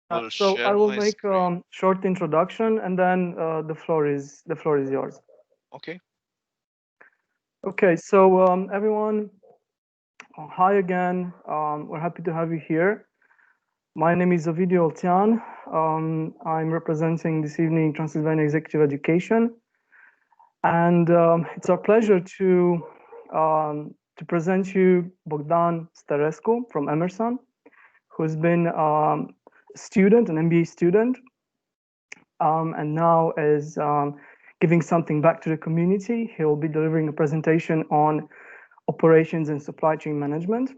will So I share will my make screen. a short introduction, and then the floor is yours. Okay. Okay, so everyone, hi again. We're happy to have you here. My name is Ovidio Oltian. I'm representing this evening Transylvania Executive Education, and it's our pleasure to present you Bogdan Sterescu from Emerson, who's been a student, an MBA student, and now is giving something back to the community. He will be delivering a presentation on operations and supply chain management.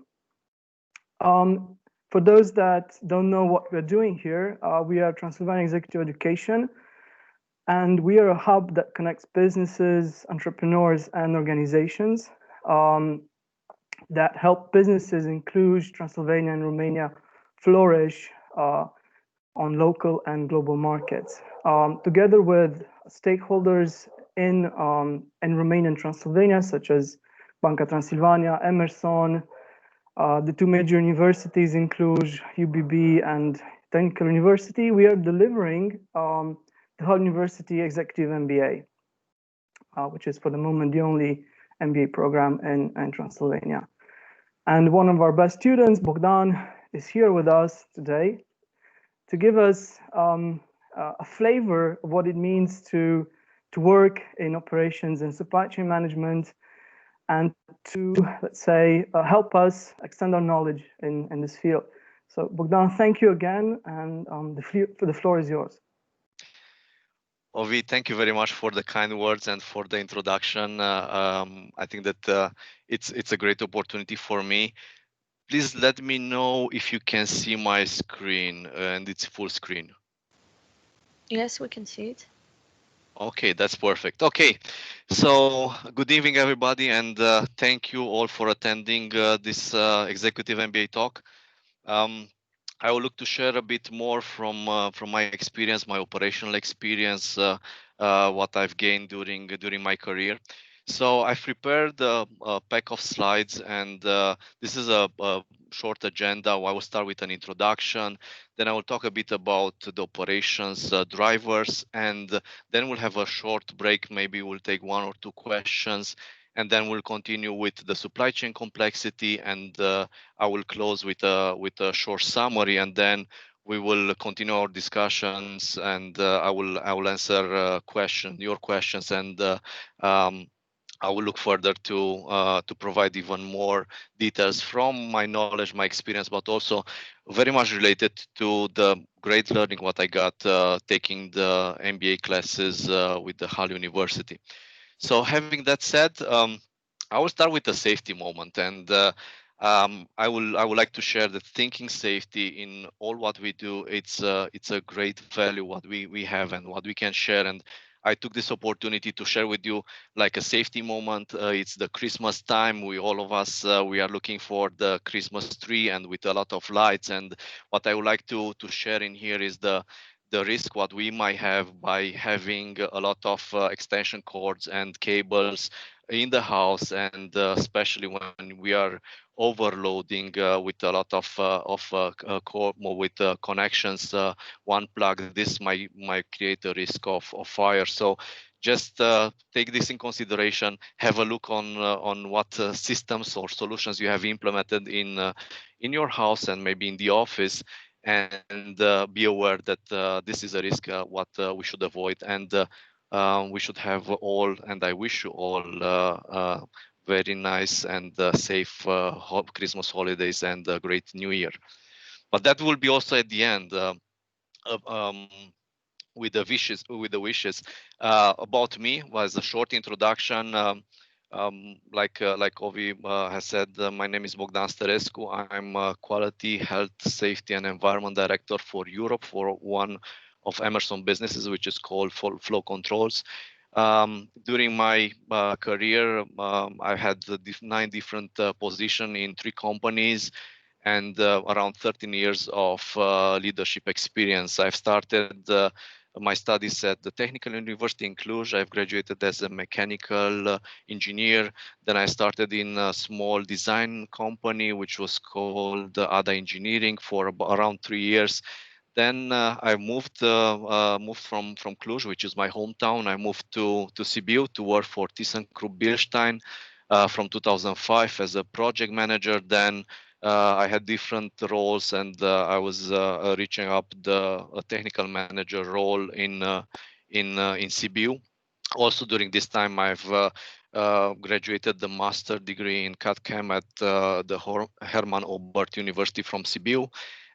For those that don't know what we're doing here, we are Transylvania Executive Education, and we are a hub that connects businesses, entrepreneurs, and organizations that help businesses in Cluj, Transylvania, and Romania flourish on local and global markets. Together with stakeholders in Romania and Transylvania, such as Banca Transilvania, Emerson, the two major universities in Cluj, UBB, and Technical University, we are delivering the whole university executive MBA, which is for the moment the only MBA program in Transylvania. And one of our best students, Bogdan, is here with us today to give us a flavor of what it means to work in operations and supply chain management, and to, let's say, help us extend our knowledge in this field. So Bogdan, thank you again, and the floor is yours. Ovi, thank you very much for the kind words and for the introduction. I think that it's a great opportunity for me. Please let me know if you can see my screen and it's full screen. Yes, we can see it. Okay, that's perfect. Okay, so good evening, everybody, and thank you all for attending this Executive MBA talk. I will look to share a bit more from my experience, my operational experience, what I've gained during my career. So I've prepared a pack of slides, and this is a short agenda. I will start with an introduction, then I will talk a bit about the operations drivers, and then we'll have a short break. Maybe we'll take one or two questions, and then we'll continue with the supply chain complexity, and I will close with a short summary, and then we will continue our discussions, and I will answer your questions, and I will look further to provide even more details from my knowledge, my experience, but also very much related to the great learning what I got taking the MBA classes with the Hull University. So having that said, I will start with the safety moment, and I would like to share that thinking safety in all what we do, it's a great value what we have and what we can share. And I took this opportunity to share with you like a safety moment. It's the Christmas time. All of us we are looking for the Christmas tree and with a lot of lights. And what I would like to share in here is the risk what we might have by having a lot of extension cords and cables in the house, and especially when we are overloading with a lot of with connections, one plug, this might create a risk of fire. So just take this in consideration. Have a look on what systems or solutions you have implemented in your house and maybe in the office, and be aware that this is a risk what we should avoid, and we should have all, and I wish you all very nice and safe Christmas holidays and a great New Year. But that will be also at the end with the wishes. About me was a short introduction. Like Ovi has said, my name is Bogdan Sterescu. I'm Quality, Health, Safety, and Environment Director for Europe for one of Emerson businesses, which is called Flow Controls. During my career, I had 9 different positions in 3 companies and around 13 years of leadership experience. I've started my studies at the Technical University in Cluj. I've graduated as a mechanical engineer. Then I started in a small design company, which was called ADA Engineering for around 3 years. Then I moved from Cluj, which is my hometown. I moved to Sibiu to work for ThyssenKrupp Bilstein from 2005 as a project manager. Then I had different roles, and I was reaching up the technical manager role in Sibiu. Also during this time, I've graduated the master degree in CAD/CAM at the Hermann Obert University from Sibiu.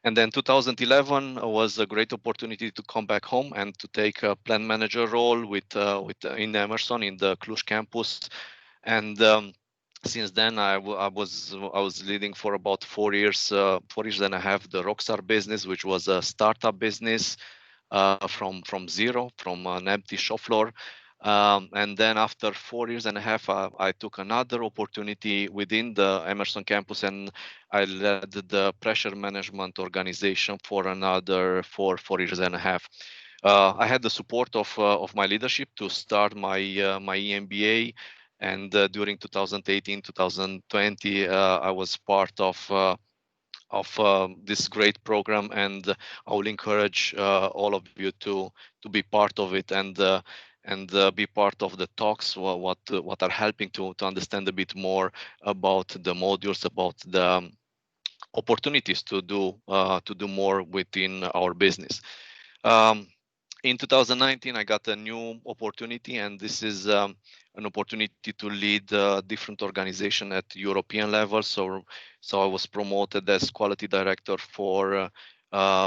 And then 2011 was a great opportunity to come back home and to take a plant manager role in Emerson in the Cluj campus. And since then, I was leading for about 4 years, 4 years and a half, the Rockstar business, which was a startup business from zero, from an empty shop floor. And then after 4 years and a half, I took another opportunity within the Emerson campus, and I led the pressure management organization for another four years and a half. I had the support of my leadership to start my EMBA, and during 2018, 2020, I was part of this great program, and I will encourage all of you to be part of it and be part of the talks what are helping to understand a bit more about the modules, about the opportunities to do more within our business. In 2019, I got a new opportunity, and this is an opportunity to lead a different organization at European level. So I was promoted as quality director for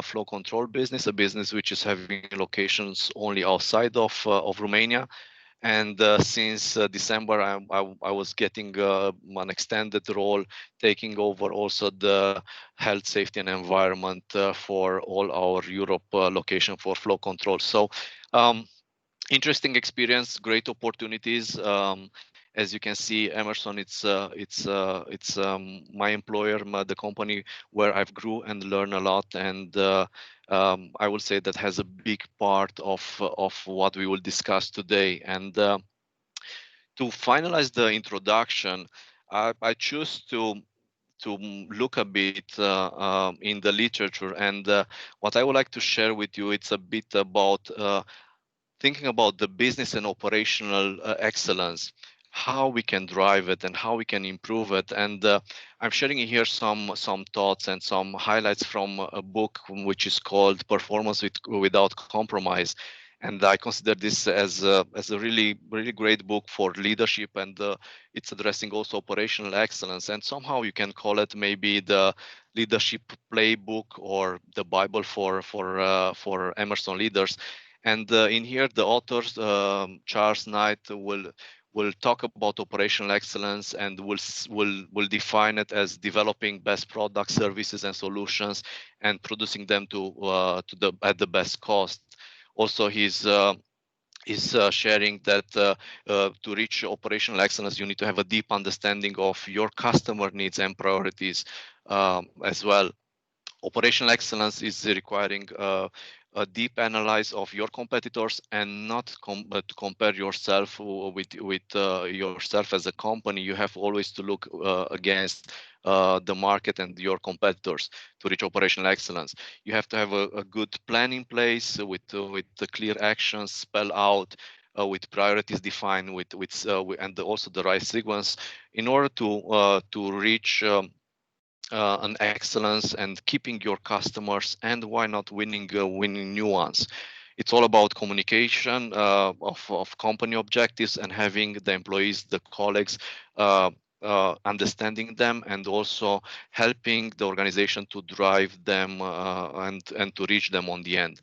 flow control business, a business which is having locations only outside of Romania. And since December, I was getting an extended role, taking over also the health, safety, and environment for all our Europe location for flow control. So interesting experience, great opportunities. As you can see, Emerson, it's my employer, the company where I've grew and learned a lot, and I will say that has a big part of what we will discuss today. And to finalize the introduction, I choose to look a bit in the literature, and what I would like to share with you, it's a bit about thinking about the business and operational excellence, how we can drive it and how we can improve it. And I'm sharing here some thoughts and some highlights from a book which is called Performance Without Compromise. And I consider this as a really great book for leadership, and it's addressing also operational excellence. And somehow you can call it maybe the leadership playbook or the Bible for Emerson leaders. And in here, the authors, Charles Knight, will talk about operational excellence and will define it as developing best products, services, and solutions, and producing them at the best cost. Also, he's sharing that to reach operational excellence, you need to have a deep understanding of your customer needs and priorities as well. Operational excellence is requiring a deep analysis of your competitors and not to compare yourself with yourself as a company. You have always to look against the market and your competitors to reach operational excellence. You have to have a good plan in place with the clear actions spelled out, with priorities defined, and also the right sequence in order to reach an excellence and keeping your customers, and why not winning new ones. It's all about communication of company objectives and having the employees, the colleagues, understanding them, and also helping the organization to drive them and to reach them on the end.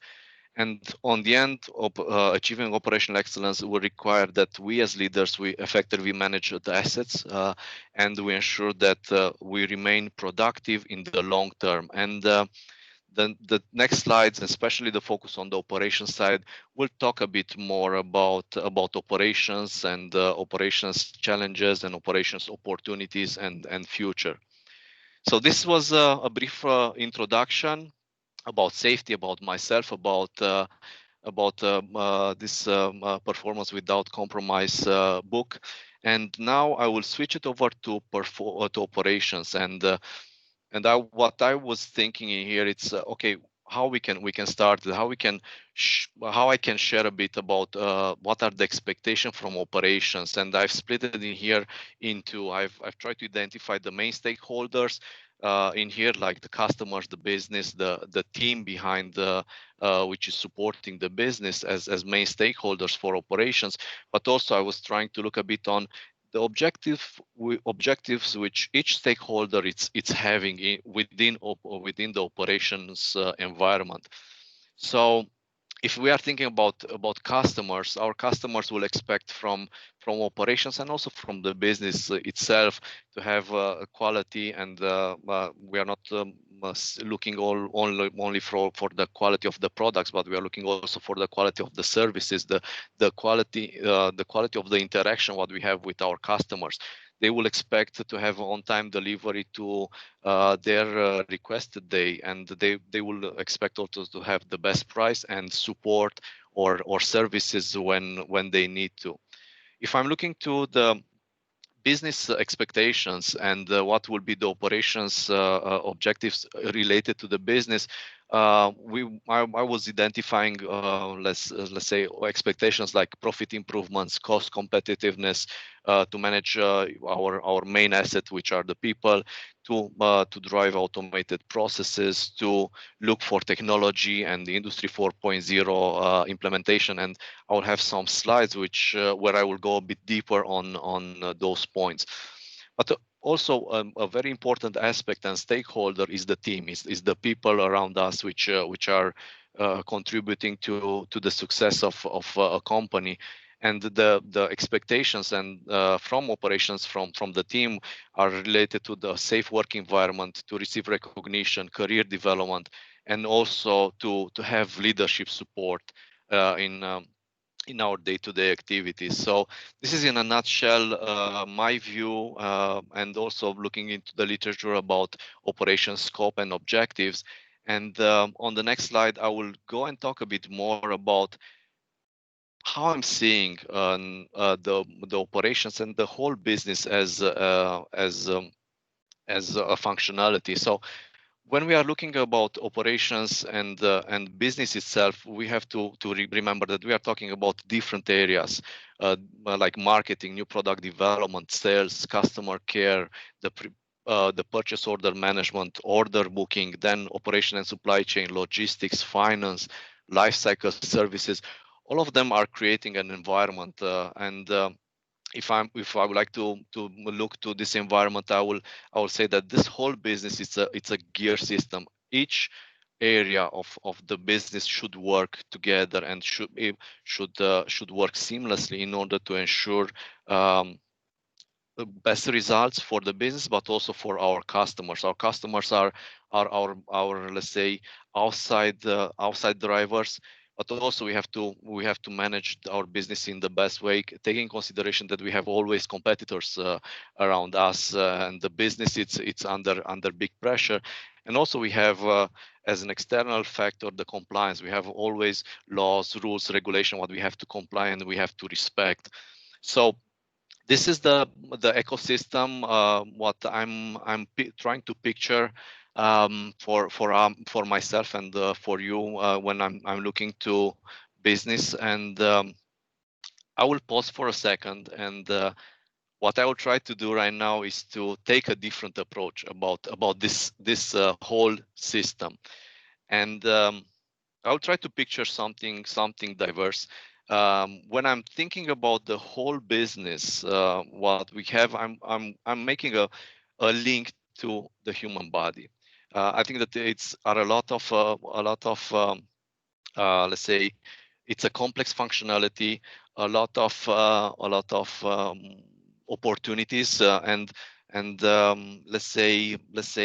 And on the end, achieving operational excellence will require that we as leaders, we effectively manage the assets and we ensure that we remain productive in the long term. And the next slides, especially the focus on the operations side, will talk a bit more about operations and operations challenges and operations opportunities and future. So this was a brief introduction about safety, about myself, about this Performance Without Compromise book. And now I will switch it over to operations. And what I was thinking in here, it's okay, how we can start, how we can how I can share a bit about what are the expectations from operations. And I've split it in here into I've tried to identify the main stakeholders in here, like the customers, the business, the team behind which is supporting the business as main stakeholders for operations. But also I was trying to look a bit on the objectives which each stakeholder it's having within the operations environment. So if we are thinking about customers, our customers will expect from operations and also from the business itself to have quality, and we are not looking only for the quality of the products, but we are looking also for the quality of the services, the quality of the interaction what we have with our customers. They will expect to have on-time delivery to their requested day, and they will expect also to have the best price and support or services when they need to. If I'm looking to the business expectations and what will be the operations objectives related to the business, I was identifying let's say expectations like profit improvements, cost competitiveness, to manage our main asset, which are the people, to drive automated processes, to look for technology and the Industry 4.0 implementation. And I will have some slides which where I will go a bit deeper on those points. But also a very important aspect and stakeholder is the team, is the people around us which are contributing to the success of a company. And the expectations and from operations from the team are related to the safe work environment, to receive recognition, career development, and also to have leadership support in our day-to-day activities. So this is in a nutshell my view, and also looking into the literature about operation scope and objectives. And on the next slide, I will go and talk a bit more about how I'm seeing the operations and the whole business as a functionality. So when we are looking about operations and business itself, we have to remember that we are talking about different areas, like marketing, new product development, sales, customer care, the purchase order management, order booking, then operation and supply chain, logistics, finance, life cycle services. All of them are creating an environment, and if I would like to look to this environment, I will say that this whole business it's a gear system. Each area of the business should work together and should work seamlessly in order to ensure the best results for the business, but also for our customers. Our customers are our let's say outside drivers, but also we have to manage our business in the best way, taking consideration that we have always competitors around us, and the business it's under big pressure. And also we have as an external factor the compliance. We have always laws, rules, regulation what we have to comply and we have to respect. So this is the ecosystem what I'm trying to picture for myself and for you when I'm looking to business. And I will pause for a second, and what I will try to do right now is to take a different approach about this whole system. And I'll try to picture something diverse. When I'm thinking about the whole business, what we have, I'm making a link to the human body. I think that it's are a lot of let's say it's a complex functionality, a lot of opportunities, and let's say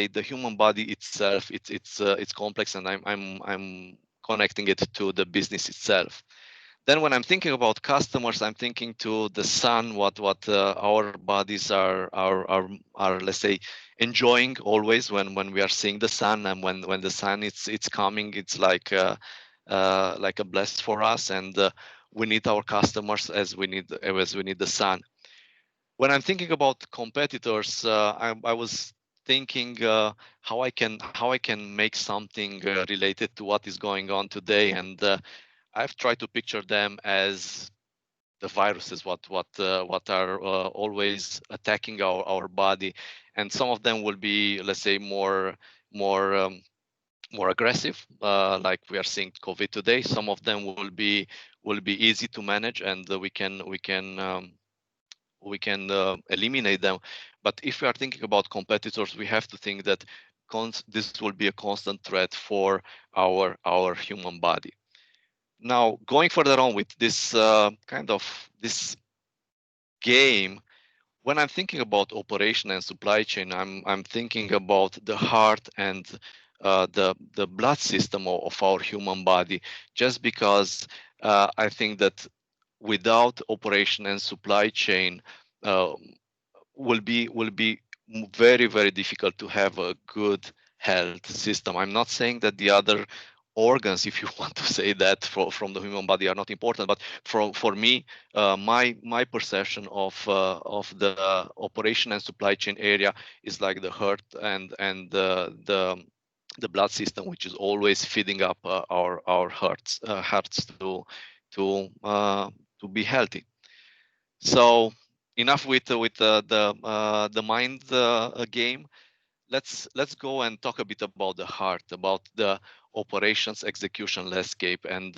the human body itself it's complex, and I'm connecting it to the business itself. Then when I'm thinking about customers, I'm thinking to the sun, what our bodies are let's say enjoying always when we are seeing the sun, and when the sun it's coming, it's like a blessed for us, and we need our customers as we need the sun. When I'm thinking about competitors, I was thinking how I can make something related to what is going on today, and I've tried to picture them as the viruses, what are always attacking our body, and some of them will be, let's say, more more aggressive, like we are seeing COVID today. Some of them will be easy to manage, and we can eliminate them. But if we are thinking about competitors, we have to think that this will be a constant threat for our human body. Now, going further on with this kind of this game, when I'm thinking about operation and supply chain, I'm thinking about the heart and the blood system of our human body, just because I think that without operation and supply chain, uh, will be very difficult to have a good health system. I'm not saying that the other organs, if you want to say that, from the human body are not important, but for me, my perception of the operation and supply chain area is like the heart and the blood system, which is always feeding up our hearts to be healthy. So enough with the mind game. Let's go and talk a bit about the heart, about the operations execution landscape. And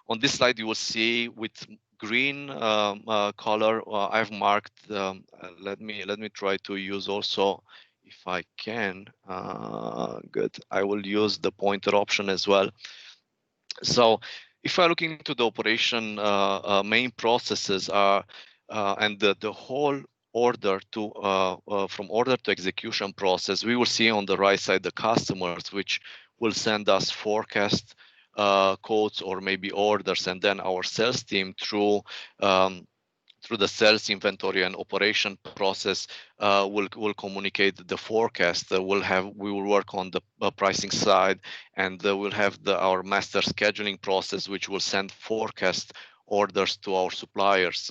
on this slide, you will see with green color, I've marked. Let me try to use also, if I can. Good. I will use the pointer option as well. So if I look into the operation, main processes are, and the whole order to from order to execution process, we will see on the right side the customers, which will send us forecast codes or maybe orders, and then our sales team um, through the sales, inventory, and operation process will communicate the forecast. We will work on the pricing side, and we'll have our master scheduling process, which will send forecast orders to our suppliers.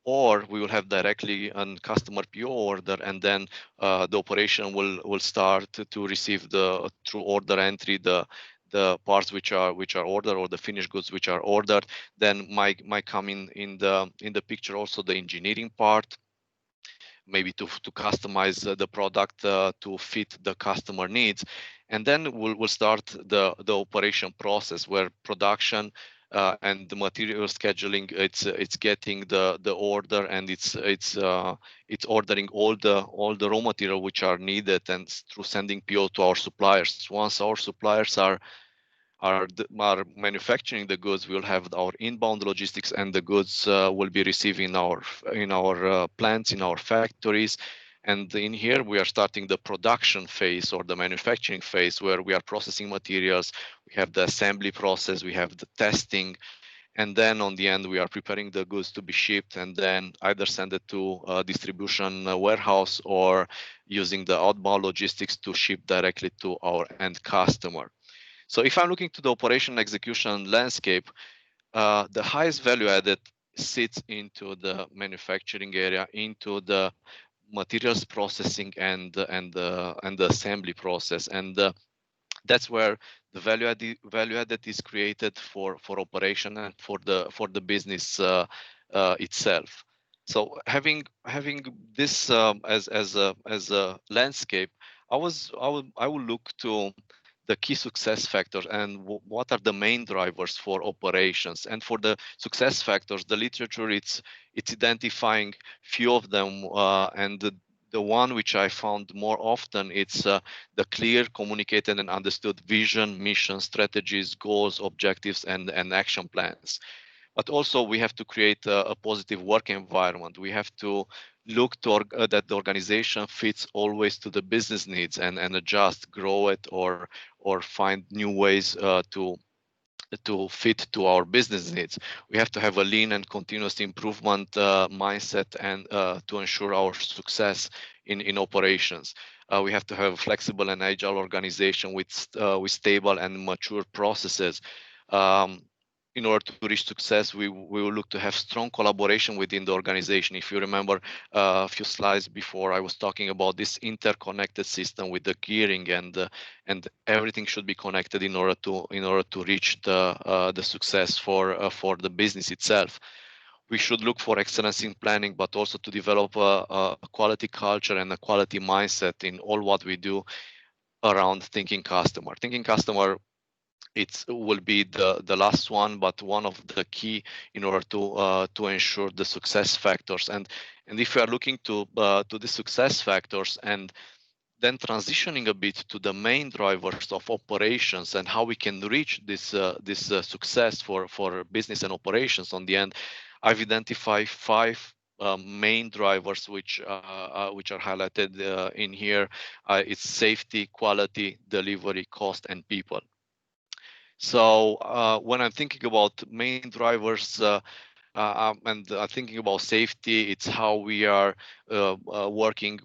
Or we will have directly a customer PO order, and then the operation will start to receive the through order entry the parts which are ordered, or the finished goods which are ordered. Then might come in the picture also the engineering part, maybe to customize the product to fit the customer needs. And then we'll start the operation process, where production and the material scheduling, it's getting the order, and it's ordering all the raw material which are needed, and through sending PO to our suppliers. Once our suppliers are manufacturing the goods, we'll have our inbound logistics, and the goods will be received in our plants, in our factories. And in here we are starting the production phase, or the manufacturing phase, where we are processing materials. We have the assembly process, we have the testing, and then on the end we are preparing the goods to be shipped, and then either send it to a distribution warehouse, or using the outbound logistics to ship directly to our end customer. So if I'm looking to the operation execution landscape, the highest value added sits into the manufacturing area, into the materials processing and the assembly process, and that's where the value added is created for operation and for the business itself. So having this as a landscape, I will look to the key success factors, and what are the main drivers for operations. And for the success factors, the literature, it's identifying few of them, and the one which I found more often, it's the clear, communicated, and understood vision, mission, strategies, goals, objectives, and action plans. But also we have to create a positive work environment. We have to look to that the organization fits always to the business needs, and adjust, grow it, or find new ways to fit to our business needs. We have to have a lean and continuous improvement mindset, and to ensure our success in operations. We have to have a flexible and agile organization with stable and mature processes. Um, in order to reach success, we will look to have strong collaboration within the organization. If you remember a few slides before, I was talking about this interconnected system with the gearing, and everything should be connected in order to reach the success for the business itself. We should look for excellence in planning, but also to develop a quality culture and a quality mindset in all what we do around thinking customer. Thinking customer, it will be the last one, but one of the key in order to ensure the success factors. And if we are looking to the success factors and then transitioning a bit to the main drivers of operations and how we can reach this success for business and operations on the end, I've identified five main drivers which are highlighted in here. It's safety, quality, delivery, cost, and people. So when I'm thinking about main drivers and thinking about safety, it's how we are working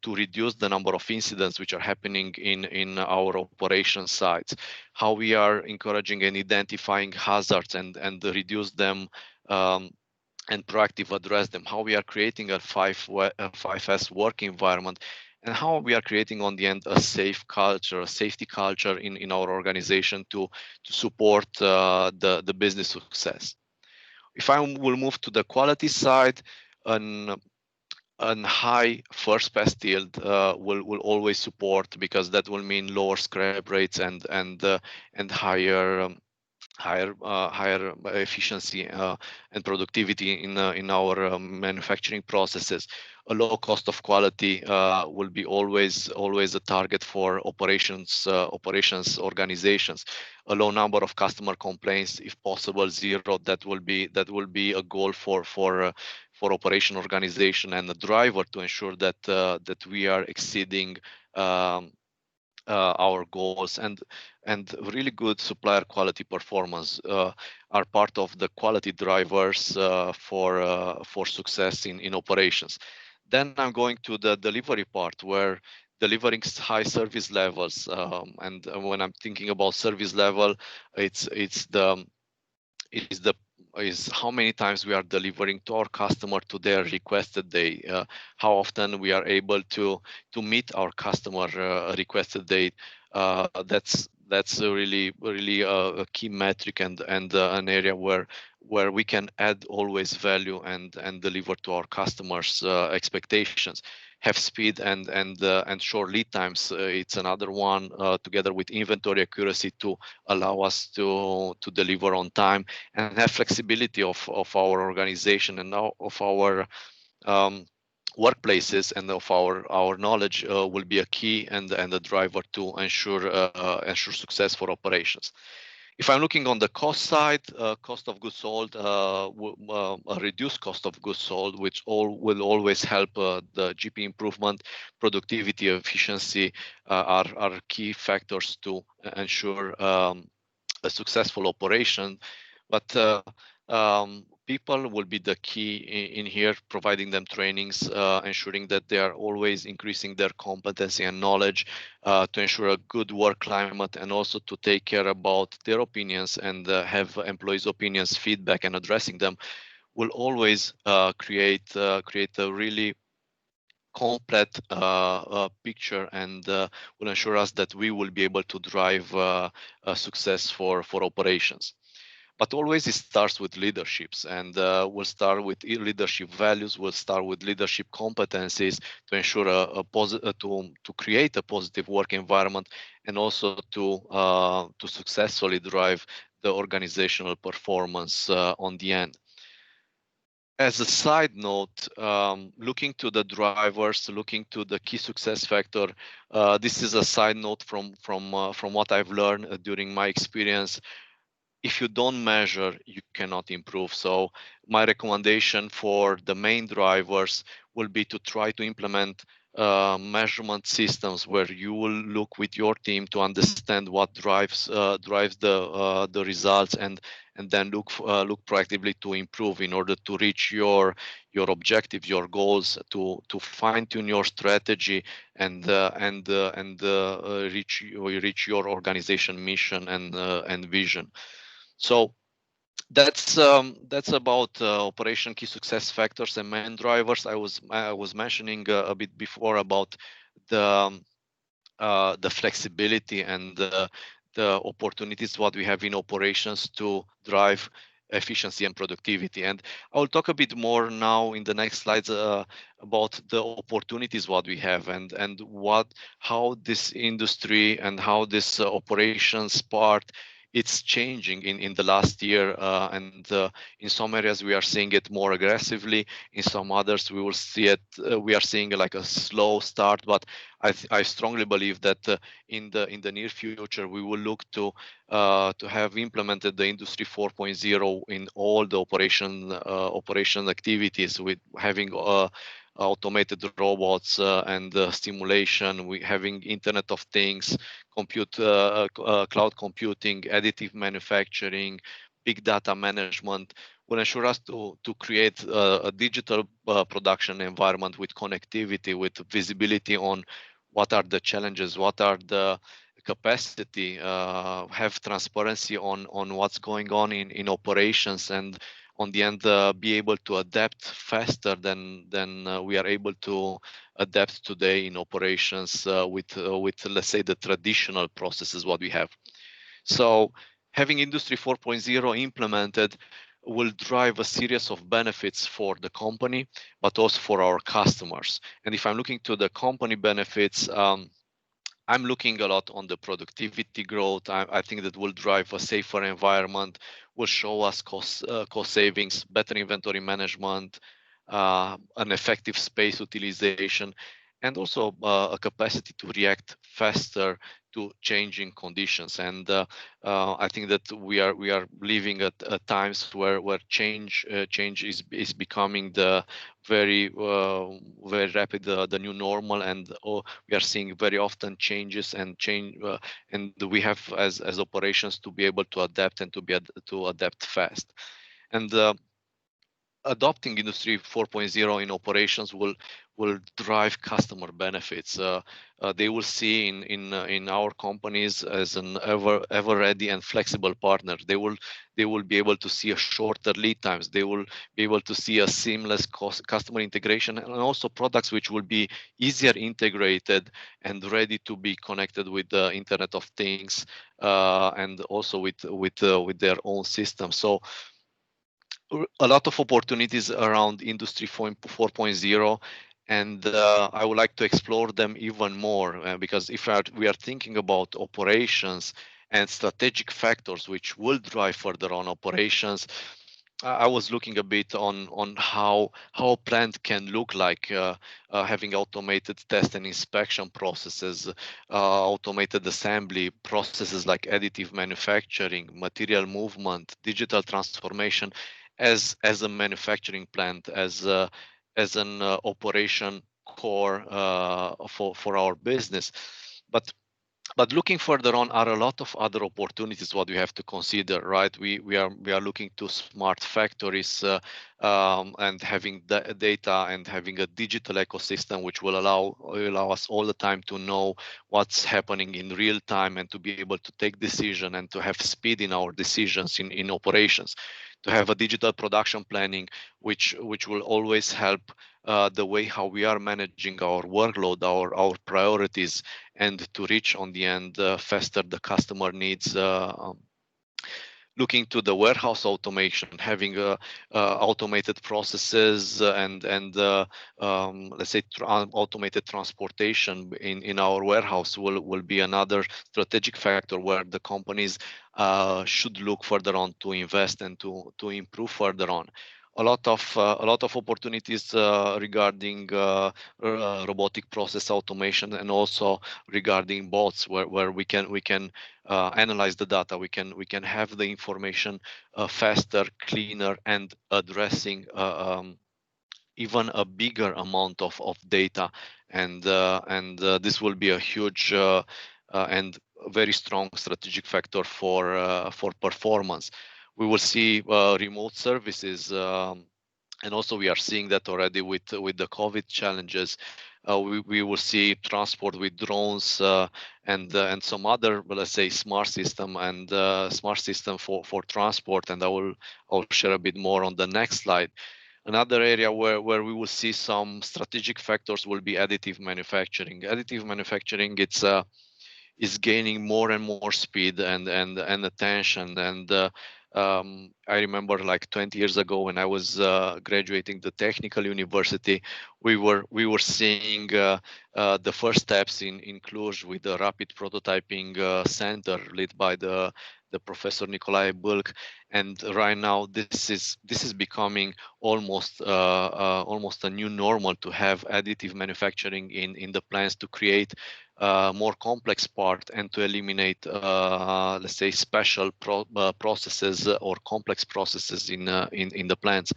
to reduce the number of incidents which are happening in our operation sites, how we are encouraging and identifying hazards and reduce them and proactive address them, how we are creating a 5S work environment, and how we are creating on the end a safe culture, a safety culture in our organization to support the business success. If I will move to the quality side, an high first pass yield will always support, because that will mean lower scrap rates and higher efficiency and productivity in our manufacturing processes. A low cost of quality will be always a target for operations organizations. A low number of customer complaints, if possible zero, that will be a goal for operation organization and a driver to ensure that we are exceeding our goals, and really good supplier quality performance are part of the quality drivers for success in operations. Then I'm going to the delivery part, where delivering high service levels, and when I'm thinking about service level, it's the is the is how many times we are delivering to our customer to their requested day, how often we are able to meet our customer requested date. That's a really a key metric and an area where we can add always value and deliver to our customers expectations. Have speed and short lead times. It's another one, together with inventory accuracy, to allow us to deliver on time, and have flexibility of our organization and of our workplaces, and of our knowledge will be a key and a driver to ensure success for operations. If I'm looking on the cost side, cost of goods sold, a reduced cost of goods sold, which will always help the GP improvement, productivity, efficiency are key factors to ensure a successful operation. But people will be the key in here, providing them trainings, ensuring that they are always increasing their competency and knowledge to ensure a good work climate, and also to take care about their opinions and have employees' opinions, feedback, and addressing them will always create a really complete picture, and will ensure us that we will be able to drive success for operations. But always it starts with leaderships, and we'll start with leadership values. We'll start with leadership competencies to ensure to create a positive work environment, and also to successfully drive the organizational performance on the end. As a side note, looking to the drivers, looking to the key success factor, this is a side note from what I've learned during my experience. If you don't measure, you cannot improve. So my recommendation for the main drivers will be to try to implement measurement systems, where you will look with your team to understand what drives the results, and then look proactively to improve in order to reach your objectives, your goals, to fine tune your strategy, and reach your organization mission and vision. So that's about operation key success factors and main drivers. I was mentioning a bit before about the the flexibility and the opportunities what we have in operations to drive efficiency and productivity. And I will talk a bit more now in the next slides about the opportunities what we have and what how this industry and how this operations part it's changing in the last year, and in some areas we are seeing it more aggressively. In some others we will see it we are seeing like a slow start, but I strongly believe that in the near future we will look to have implemented the Industry 4.0 in all the operation activities, with having automated robots and stimulation. We having Internet of Things, cloud computing, additive manufacturing, big data management will ensure us to create a digital production environment with connectivity, with visibility on what are the challenges, what are the capacity, have transparency on what's going on in operations, and on the end be able to adapt faster than we are able to adapt today in operations with let's say the traditional processes what we have. So having Industry 4.0 implemented will drive a series of benefits for the company, but also for our customers. And if I'm looking to the company benefits, I'm looking a lot on the productivity growth. I think that will drive a safer environment, will show us cost savings, better inventory management, an effective space utilization, and also a capacity to react faster to changing conditions. And I think that we are living at times where change is becoming the very rapid the new normal, and we are seeing very often changes and change, and we have as operations to be able to adapt and to adapt fast. And adopting Industry 4.0 in operations will drive customer benefits. They will see in our companies as an ever ready and flexible partner. They will be able to see a shorter lead times. They will be able to see a seamless customer integration, and also products which will be easier integrated and ready to be connected with the Internet of Things, and also with their own system. So a lot of opportunities around Industry 4.0, and I would like to explore them even more, because if we are thinking about operations and strategic factors which will drive further on operations, I was looking a bit on how a plant can look like, having automated test and inspection processes, automated assembly processes like additive manufacturing, material movement, digital transformation, as a manufacturing plant, as an operation core for our business. But looking further on are a lot of other opportunities what we have to consider, right? We are looking to smart factories, and having data and having a digital ecosystem which will allow us all the time to know what's happening in real time, and to be able to take decision and to have speed in our decisions in operations, to have a digital production planning which will always help the way how we are managing our workload, our priorities, and to reach on the end faster the customer needs. Looking to the warehouse automation, having automated processes and let's say automated transportation in our warehouse will be another strategic factor where the companies should look further on to invest and to improve further on. A lot of opportunities regarding robotic process automation, and also regarding bots where we can analyze the data. We can have the information faster, cleaner, and addressing even a bigger amount of data, and this will be a huge and very strong strategic factor for performance. We will see remote services, and also we are seeing that already with the COVID challenges. we will see transport with drones and some other, well, let's say, smart system and smart system for transport. And I'll share a bit more on the next slide. Another area where we will see some strategic factors will be additive manufacturing. Additive manufacturing, it's is gaining more and more speed and attention. And I remember like 20 years ago when I was graduating the technical university, we were seeing the first steps in Cluj with the rapid prototyping center led by the professor Nicolae Bulc. And right now this is becoming almost a new normal to have additive manufacturing in the plants to create more complex part and to eliminate, let's say, special processes or complex processes in the plants.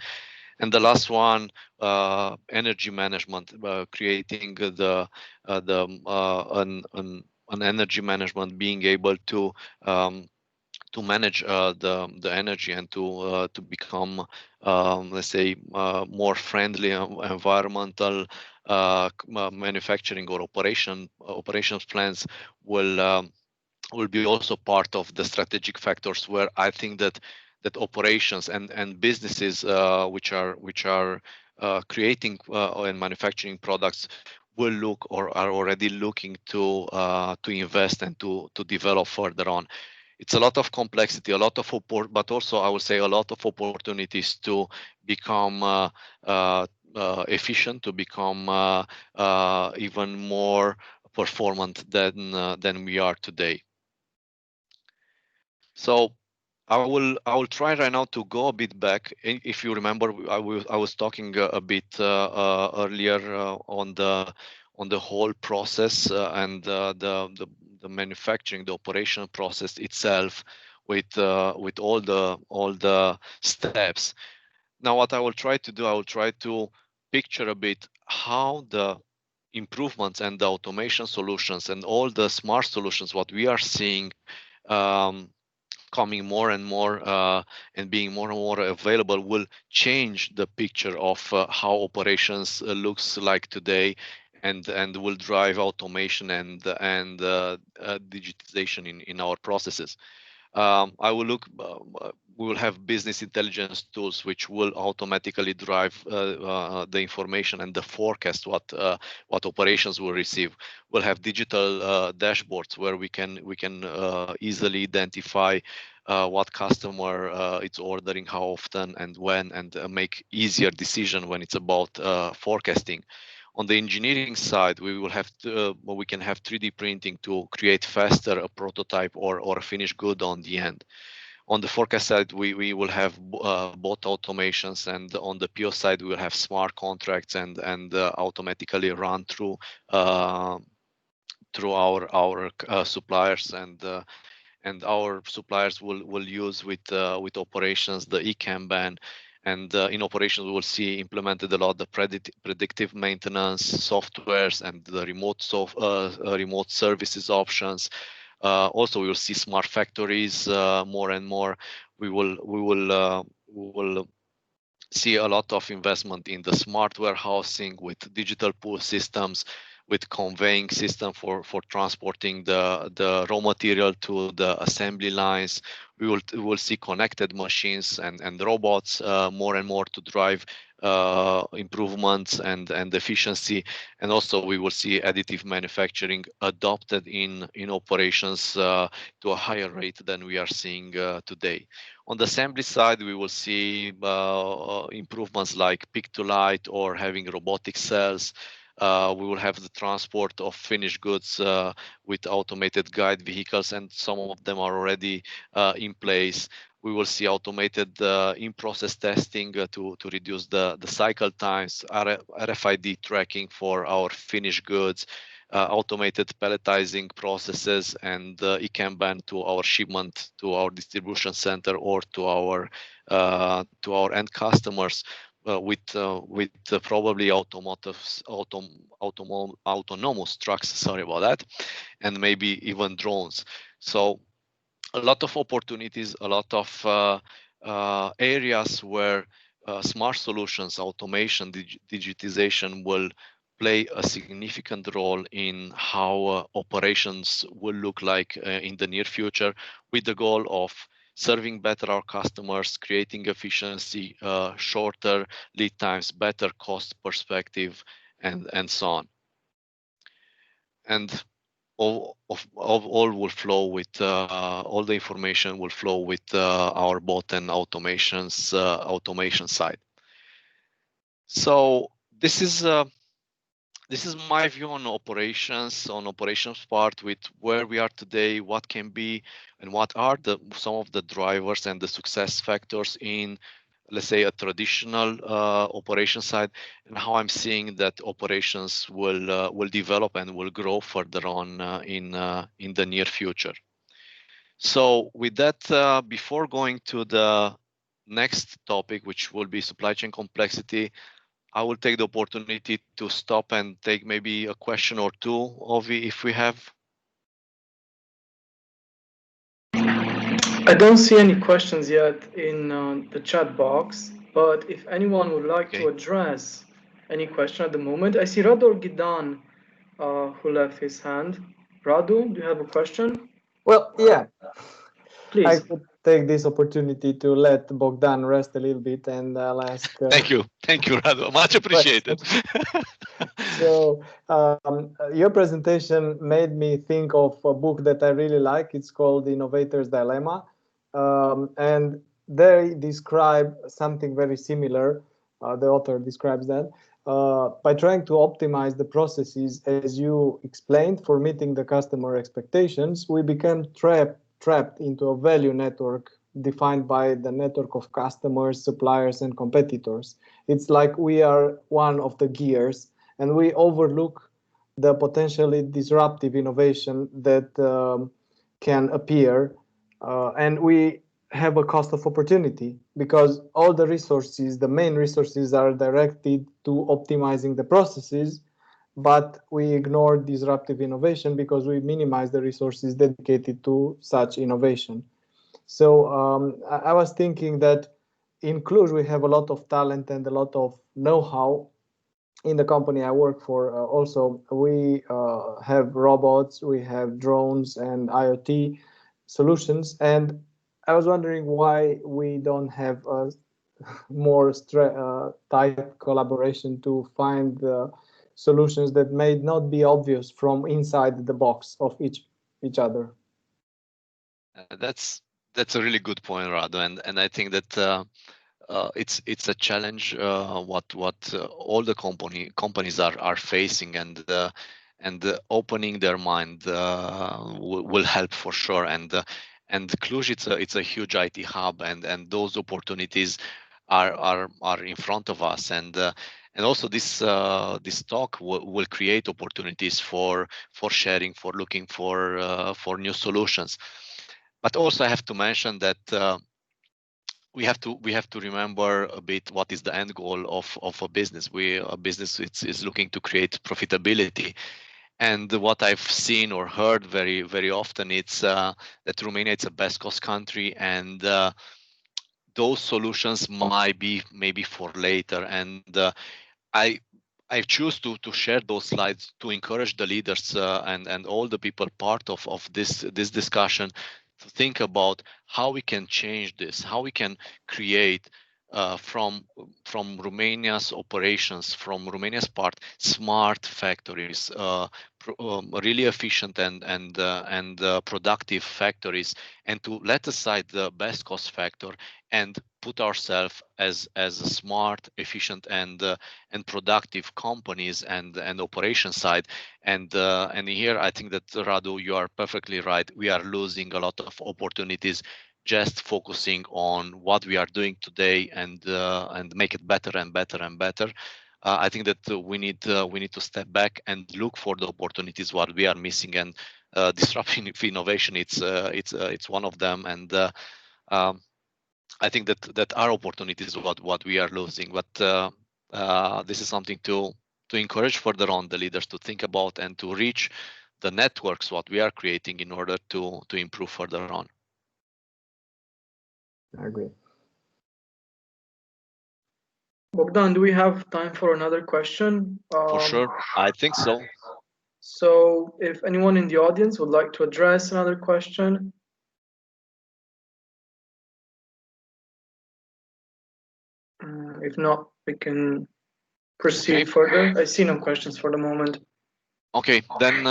And the last one, energy management, creating an energy management, being able to manage the energy and to become, let's say, more friendly environmental manufacturing or operations plans will be also part of the strategic factors, where I think that operations and businesses which are creating and manufacturing products will look or are already looking to invest and to develop further on. It's a lot of complexity, a lot of but also I would say a lot of opportunities to become efficient, to become even more performant than we are today. So I will try right now to go a bit back. If you remember, I was talking a bit earlier on the whole process and the manufacturing, the operation process itself, with all the steps. Now, what I will try to do, I will try to picture a bit how the improvements and the automation solutions and all the smart solutions, what we are seeing coming more and more and being more and more available, will change the picture of how operations looks like today, and will drive automation and digitization in our processes. I will look. We will have business intelligence tools which will automatically drive the information and the forecast what operations will receive. We'll have digital dashboards where we can easily identify what customer it's ordering, how often and when, and make easier decision when it's about forecasting. On the engineering side, we can have 3D printing to create faster a prototype or a finished good on the end. On the forecast side, we will have both automations, and on the PO side, we will have smart contracts and automatically run through our suppliers, and our suppliers will use with operations the eKanban. And in operations, we will see implemented a lot the predictive maintenance softwares and the remote services options. Also, we will see smart factories more and more. We will see a lot of investment in the smart warehousing with digital pool systems, with conveying system for transporting the raw material to the assembly lines. We will see connected machines and robots more and more to drive improvements and efficiency. And also we will see additive manufacturing adopted in operations to a higher rate than we are seeing today. On the assembly side, we will see improvements like pick to light or having robotic cells. We will have the transport of finished goods with automated guide vehicles, and some of them are already in place. We will see automated in-process testing to reduce the cycle times, RFID tracking for our finished goods, automated palletizing processes, and eKanban to our shipment to our distribution center or to our end customers. With probably autonomous trucks, sorry about that, and maybe even drones. So a lot of opportunities, a lot of areas where smart solutions, automation, digitization will play a significant role in how operations will look like in the near future, with the goal of serving better our customers, creating efficiency, shorter lead times, better cost perspective, and so on. And all will flow with all the information will flow with our bot and automation side. So this is my view on operations part, with where we are today, what can be, and what are some of the drivers and the success factors in, let's say, a traditional operation side, and how I'm seeing that operations will develop and will grow further on in the near future. So with that, before going to the next topic, which will be supply chain complexity, I will take the opportunity to stop and take maybe a question or two, Ovi, if we have. I don't see any questions yet in the chat box, but if anyone would like to address any question at the moment, I see Radu Gidan who left his hand. Radu, do you have a question? Well, yeah. Please. I could take this opportunity to let Bogdan rest a little bit, and I'll ask. Thank you, Radu. Much appreciated. So your presentation made me think of a book that I really like. It's called The Innovator's Dilemma, and they describe something very similar. The author describes that by trying to optimize the processes, as you explained, for meeting the customer expectations, we became trapped into a value network defined by the network of customers, suppliers, and competitors. It's like we are one of the gears, and we overlook the potentially disruptive innovation that can appear, and we have a cost of opportunity, because all the resources, the main resources, are directed to optimizing the processes, but we ignore disruptive innovation because we minimize the resources dedicated to such innovation. So I was thinking that in Cluj we have a lot of talent and a lot of know-how. In the company I work for, also we have robots, we have drones and IoT solutions, and I was wondering why we don't have a more tight collaboration to find solutions that may not be obvious from inside the box of each other. That's a really good point, Radu, and I think that it's a challenge what all the companies are facing, and opening their mind will help for sure. And Cluj, it's a huge IT hub, and those opportunities are in front of us, and also this talk will create opportunities for sharing, for looking for new solutions. But also I have to mention that we have to remember a bit what is the end goal of a business. A business is looking to create profitability. And what I've seen or heard very, very often, it's that Romania is a best cost country, and those solutions might be maybe for later. And I choose to share those slides to encourage the leaders and all the people part of this discussion to think about how we can change this, how we can create from Romania's operations, from Romania's part, smart factories, really efficient and productive factories, and to let aside the best cost factor and put ourselves as a smart, efficient, and productive companies and operation side. And here I think that, Radu, you are perfectly right. We are losing a lot of opportunities just focusing on what we are doing today and make it better and better and better. I think that we need to step back and look for the opportunities what we are missing, and disruptive innovation. It's one of them, and I think that our opportunities what we are losing. But this is something to encourage further on the leaders to think about and to reach the networks what we are creating in order to improve further on. I agree. Bogdan, do we have time for another question? For sure, I think so. So if anyone in the audience would like to address another question. If not, we can proceed further. I see no questions for the moment. Okay, then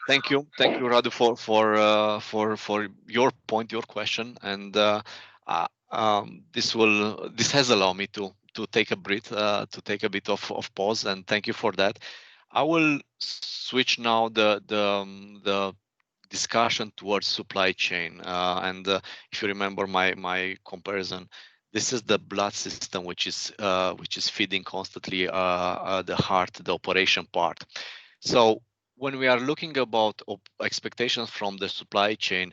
thank you, Radu, for your point, your question, and this has allowed me to take a breath, to take a bit of pause, and thank you for that. I will switch now the discussion towards supply chain, and if you remember my comparison, this is the blood system which is feeding constantly the heart, the operation part. So when we are looking about expectations from the supply chain,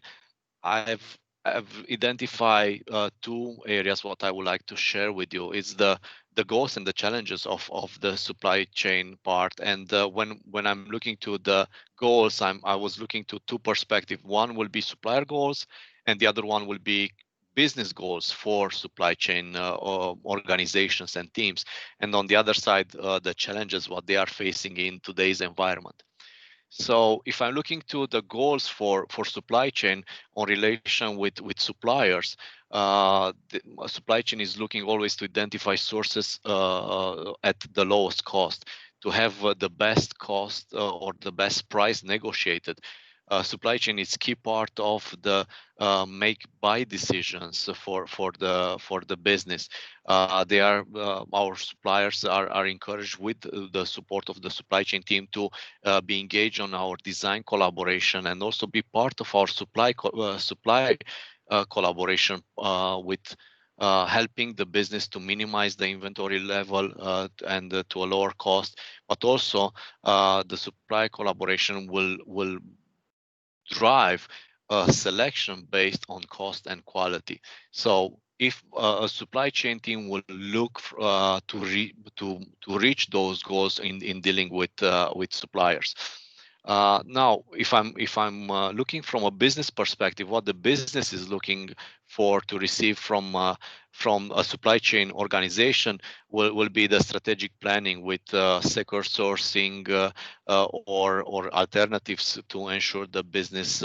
I've identified two areas what I would like to share with you. It's the goals and the challenges of the supply chain part. And when I'm looking to the goals, I was looking to two perspectives. One will be supplier goals, and the other one will be business goals for supply chain organizations and teams. And on the other side, the challenges what they are facing in today's environment. So if I'm looking to the goals for supply chain on relation with suppliers, the supply chain is looking always to identify sources at the lowest cost, to have the best cost or the best price negotiated. Supply chain is key part of the make buy decisions for the business. They are our suppliers are encouraged with the support of the supply chain team to be engaged on our design collaboration and also be part of our supply collaboration with helping the business to minimize the inventory level and to a lower cost, but also the supply collaboration will drive a selection based on cost and quality. So if a supply chain team will look to reach those goals in dealing with suppliers. Now, if I'm looking from a business perspective, what the business is looking for to receive from a supply chain organization will be the strategic planning with secure sourcing or alternatives to ensure the business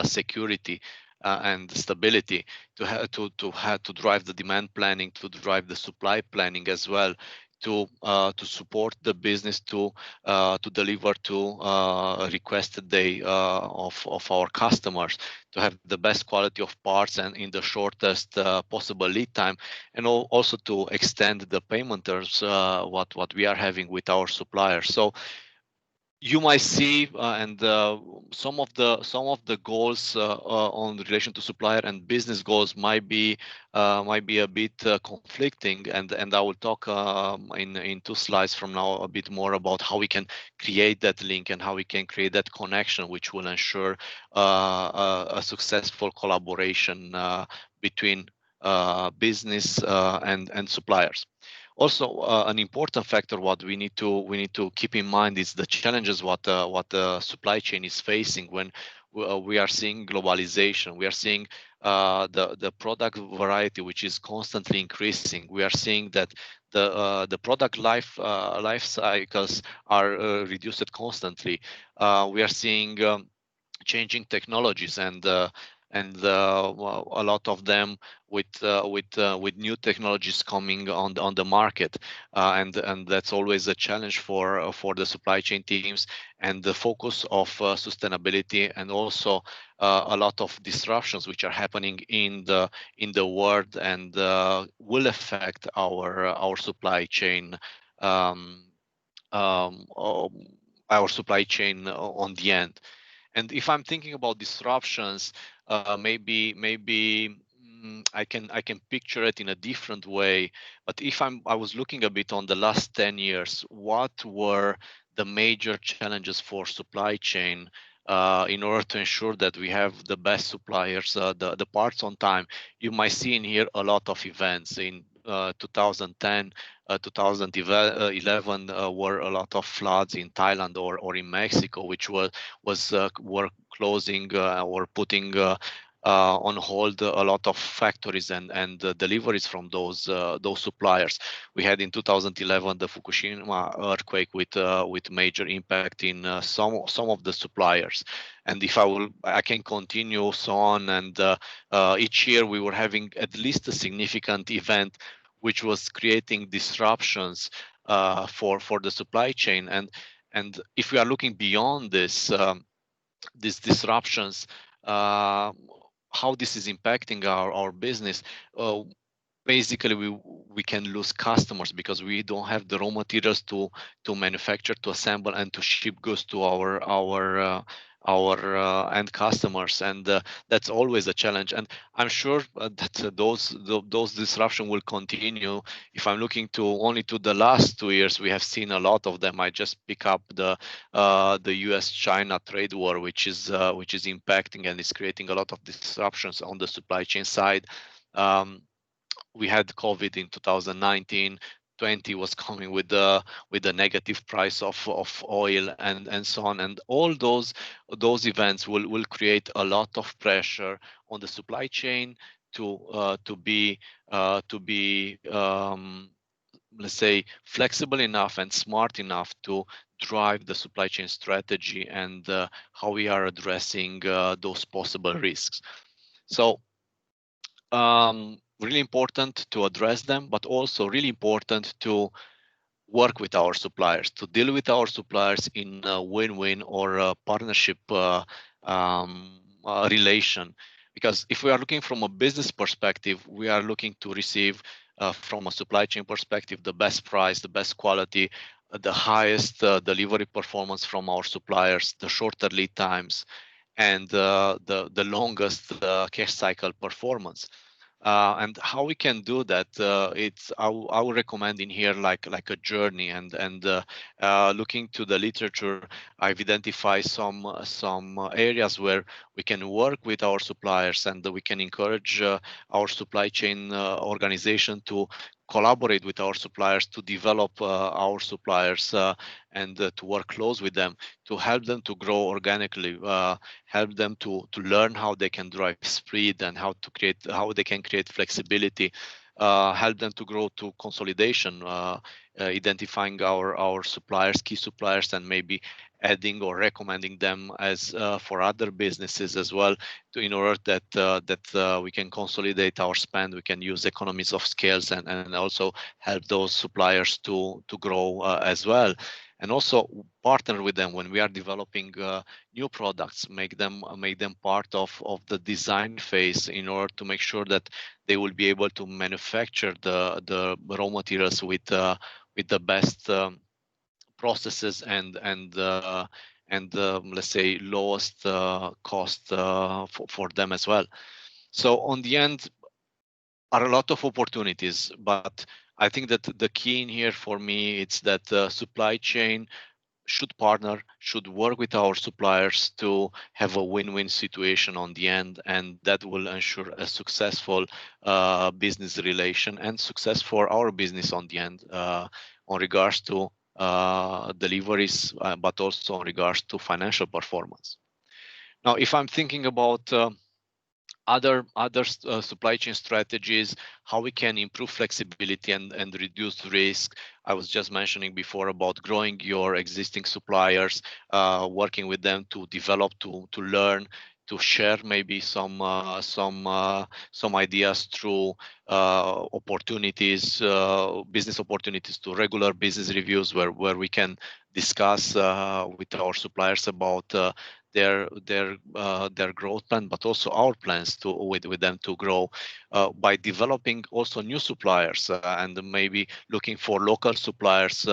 security and stability, to drive the demand planning, to drive the supply planning as well, to support the business to deliver to requested day of our customers, to have the best quality of parts and in the shortest possible lead time, and also to extend the payment terms what we are having with our suppliers. So you might see and some of the goals on relation to supplier and business goals might be a bit conflicting, and I will talk in two slides from now a bit more about how we can create that link and how we can create that connection, which will ensure a successful collaboration between business and suppliers. Also, an important factor what we need to keep in mind is the challenges what the supply chain is facing when we are seeing globalization. We are seeing the product variety which is constantly increasing. We are seeing that the product life cycles are reduced constantly. We are seeing changing technologies and a lot of them with new technologies coming on the market, and that's always a challenge for the supply chain teams, and the focus of sustainability, and also a lot of disruptions which are happening in the world, and will affect our supply chain. Um, um, um, our supply chain on the end. And if I'm thinking about disruptions, maybe I can picture it in a different way. But if I was looking a bit on the last 10 years, what were the major challenges for supply chain in order to ensure that we have the best suppliers, the parts on time? You might see in here a lot of events in 2010, 2011 were a lot of floods in Thailand or in Mexico, which were closing or putting on hold a lot of factories and deliveries from those suppliers. We had in 2011 the Fukushima earthquake with major impact in some of the suppliers. And if I can continue so on. And each year we were having at least a significant event which was creating disruptions for the supply chain. And if we are looking beyond this, these disruptions, uh, how this is impacting our business. Basically, we can lose customers because we don't have the raw materials to manufacture, to assemble, and to ship goods to our end customers, and that's always a challenge. And I'm sure that those disruption will continue. If I'm looking to only to the last 2 years, we have seen a lot of them. I just pick up the U.S.-China trade war, which is impacting and is creating a lot of disruptions on the supply chain side. We had COVID in 2019. 20 was coming with the negative price of oil and so on, and all those events will create a lot of pressure on the supply chain to be let's say flexible enough and smart enough to drive the supply chain strategy and how we are addressing those possible risks. So really important to address them, but also really important to work with our suppliers, to deal with our suppliers in a win-win or a partnership relation. Because if we are looking from a business perspective, we are looking to receive from a supply chain perspective the best price, the best quality, the highest delivery performance from our suppliers, the shorter lead times, and the longest cash cycle performance. And how we can do that? I would recommend in here like a journey, and looking to the literature, I've identified some areas where we can work with our suppliers, and we can encourage our supply chain organization to collaborate with our suppliers, to develop our suppliers, and to work close with them, to help them to grow organically, help them to learn how they can drive speed and how they can create flexibility, help them to grow to consolidation, identifying our suppliers, key suppliers, and maybe adding or recommending them as for other businesses as well, in order that we can consolidate our spend. We can use economies of scales and also help those suppliers to grow as well. And also partner with them when we are developing new products, make them part of the design phase in order to make sure that they will be able to manufacture the raw materials with the best processes and let's say lowest cost for them as well. So on the end are a lot of opportunities, but I think that the key in here for me it's that supply chain should partner, should work with our suppliers to have a win-win situation on the end, and that will ensure a successful business relation and success for our business on the end, on regards to deliveries, but also in regards to financial performance. Now, if I'm thinking about other supply chain strategies, how we can improve flexibility and reduce risk. I was just mentioning before about growing your existing suppliers, working with them to develop, to learn, to share maybe some ideas through opportunities, business opportunities, to regular business reviews where we can discuss with our suppliers about their growth plan, but also our plans with them to grow by developing also new suppliers and maybe looking for local suppliers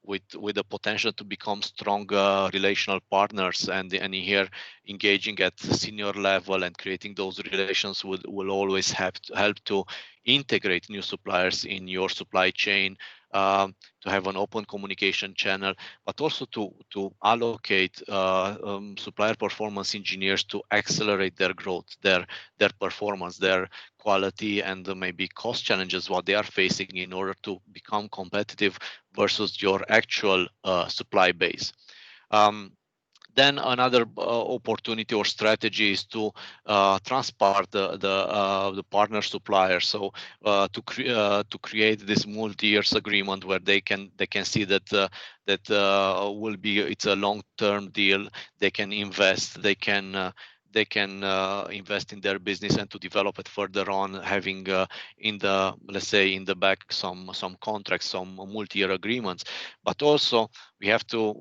with the potential to become strong relational partners, and here engaging at senior level and creating those relations will always help to integrate new suppliers in your supply chain, to have an open communication channel, but also to allocate supplier performance engineers to accelerate their growth, their performance, their quality, and maybe cost challenges what they are facing in order to become competitive versus your actual supply base. Then another opportunity or strategy is to transport the partner suppliers. So to create this multi-years agreement where they can see that will be, it's a long-term deal. They can invest. They can invest in their business and to develop it further on, having in the, let's say, in the back some contracts, some multi-year agreements. But also we have to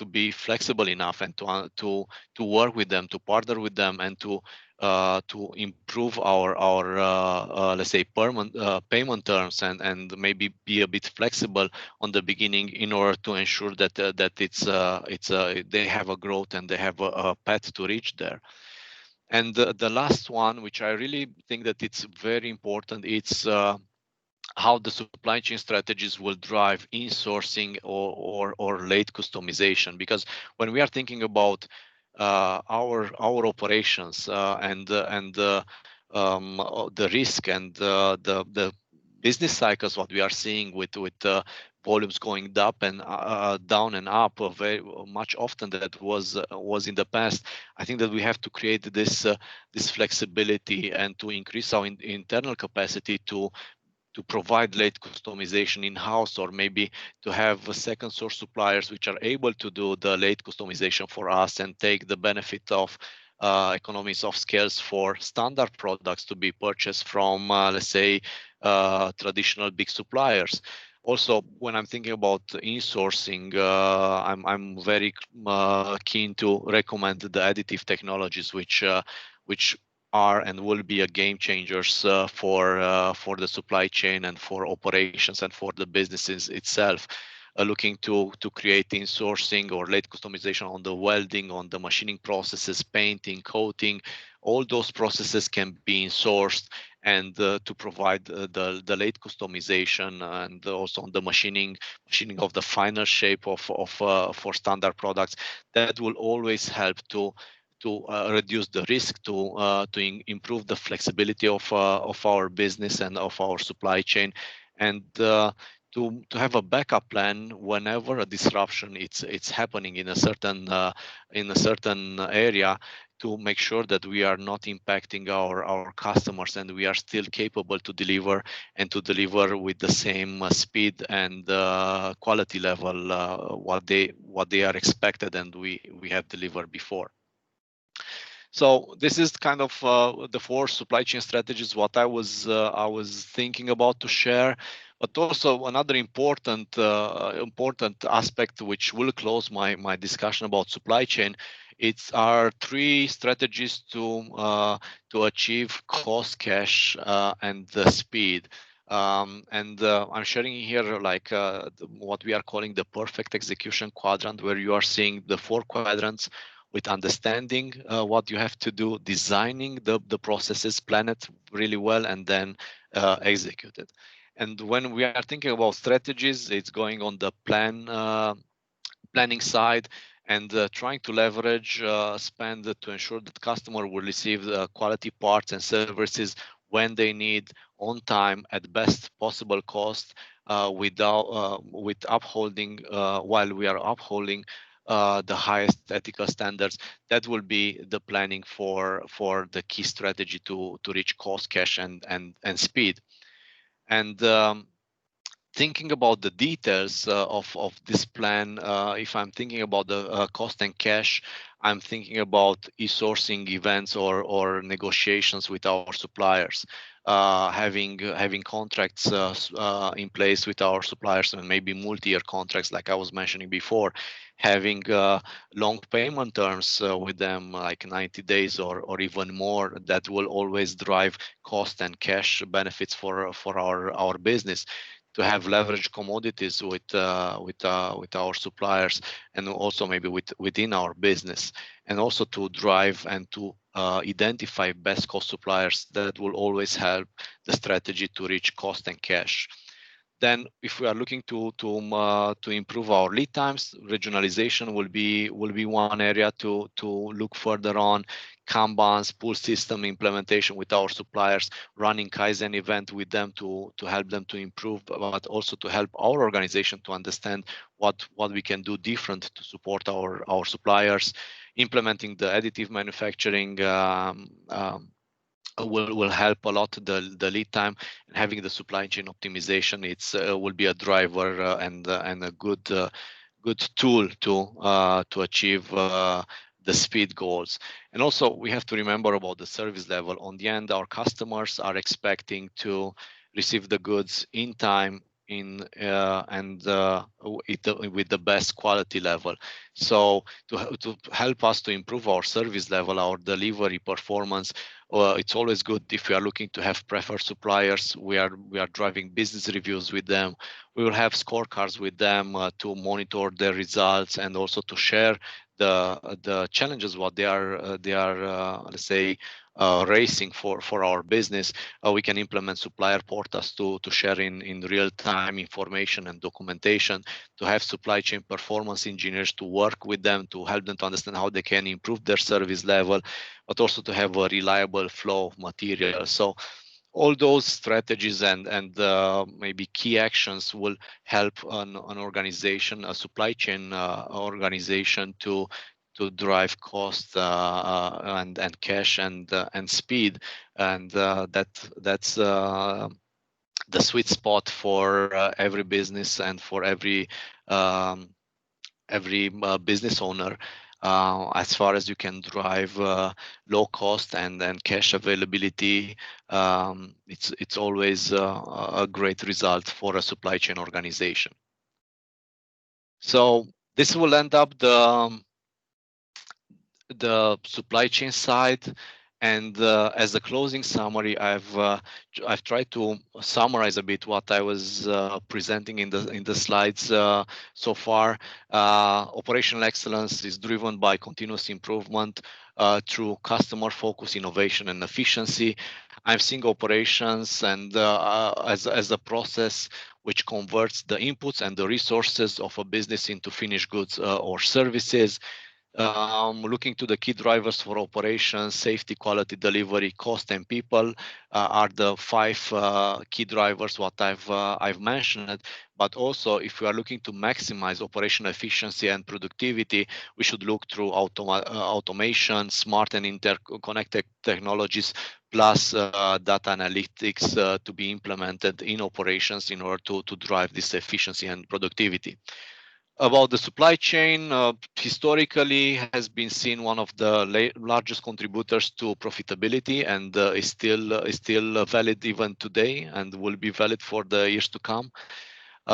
be flexible enough and to work with them, to partner with them, and to improve our let's say payment terms, and maybe be a bit flexible on the beginning in order to ensure that they have a growth and they have a path to reach there. And the last one, which I really think that it's very important, it's how the supply chain strategies will drive insourcing or late customization. Because when we are thinking about our operations the risk and the business cycles, what we are seeing with volumes going up and down and up very much often that was in the past. I think that we have to create this flexibility and to increase our internal capacity to provide late customization in-house, or maybe to have second source suppliers which are able to do the late customization for us and take the benefit of economies of scales for standard products to be purchased from, let's say, traditional big suppliers. Also, when I'm thinking about insourcing, I'm very keen to recommend the additive technologies, which are and will be a game changers for the supply chain and for operations and for the businesses itself. Looking to create insourcing or late customization on the welding, on the machining processes, painting, coating, all those processes can be insourced, and to provide the late customization, and also on the machining of the final shape for standard products. That will always help to reduce the risk, to improve the flexibility of our business and of our supply chain, and to have a backup plan whenever a disruption it's happening in a certain area, to make sure that we are not impacting our customers, and we are still capable to deliver, and to deliver with the same speed and quality level what they are expected and we have delivered before. So this is kind of the 4 supply chain strategies what I was thinking about to share. But also another important aspect which will close my discussion about supply chain. It's our 3 strategies to achieve cost, cash, and the speed. I'm sharing here like what we are calling the perfect execution quadrant, where you are seeing the 4 quadrants with understanding what you have to do, designing the processes, plan it really well, and then execute it. And when we are thinking about strategies, it's going on the planning side, and trying to leverage spend to ensure that customer will receive the quality parts and services when they need, on time, at best possible cost, with upholding while we are upholding the highest ethical standards. That will be the planning for the key strategy to reach cost, cash, and speed. And thinking about the details of this plan, if I'm thinking about the cost and cash, I'm thinking about e-sourcing events or negotiations with our suppliers, having contracts in place with our suppliers, and maybe multi-year contracts, like I was mentioning before, having long payment terms with them, like 90 days or even more. That will always drive cost and cash benefits for our business. To have leverage commodities with our suppliers, and also maybe within our business, and also to drive and to identify best cost suppliers. That will always help the strategy to reach cost and cash. Then, if we are looking to improve our lead times, regionalization will be one area to look further on. Kanbans, pull system implementation with our suppliers, running Kaizen event with them to help them to improve, but also to help our organization to understand what we can do different to support our suppliers. implementing the additive manufacturing will help a lot the lead time, and having the supply chain optimization will be a driver and a good tool to achieve the speed goals. And also we have to remember about the service level. On the end, our customers are expecting to receive the goods in time with the best quality level. So to help us to improve our service level, our delivery performance, it's always good if we are looking to have preferred suppliers. We are driving business reviews with them. We will have scorecards with them to monitor their results and also to share the challenges what they are let's say racing for our business. We can implement supplier portals to share in real time information and documentation, to have supply chain performance engineers to work with them to help them to understand how they can improve their service level, but also to have a reliable flow of material. So all those strategies and maybe key actions will help an organization, a supply chain organization, to drive cost and cash and speed, and that's the sweet spot for every business and for every business owner. As far as you can drive low cost and then cash availability, it's always a great result for a supply chain organization. So this will end up the supply chain side. And as a closing summary, I've tried to summarize a bit what I was presenting in the slides so far. Operational excellence is driven by continuous improvement through customer focus, innovation, and efficiency. I'm seeing operations and as a process which converts the inputs and the resources of a business into finished goods or services. Looking to the key drivers for operations, safety, quality, delivery, cost, and people are the 5 key drivers what I've mentioned. But also, if we are looking to maximize operational efficiency and productivity, we should look through automation, smart and interconnected technologies, plus data analytics to be implemented in operations in order to drive this efficiency and productivity. About the supply chain, historically has been seen one of the largest contributors to profitability, and is still valid even today, and will be valid for the years to come.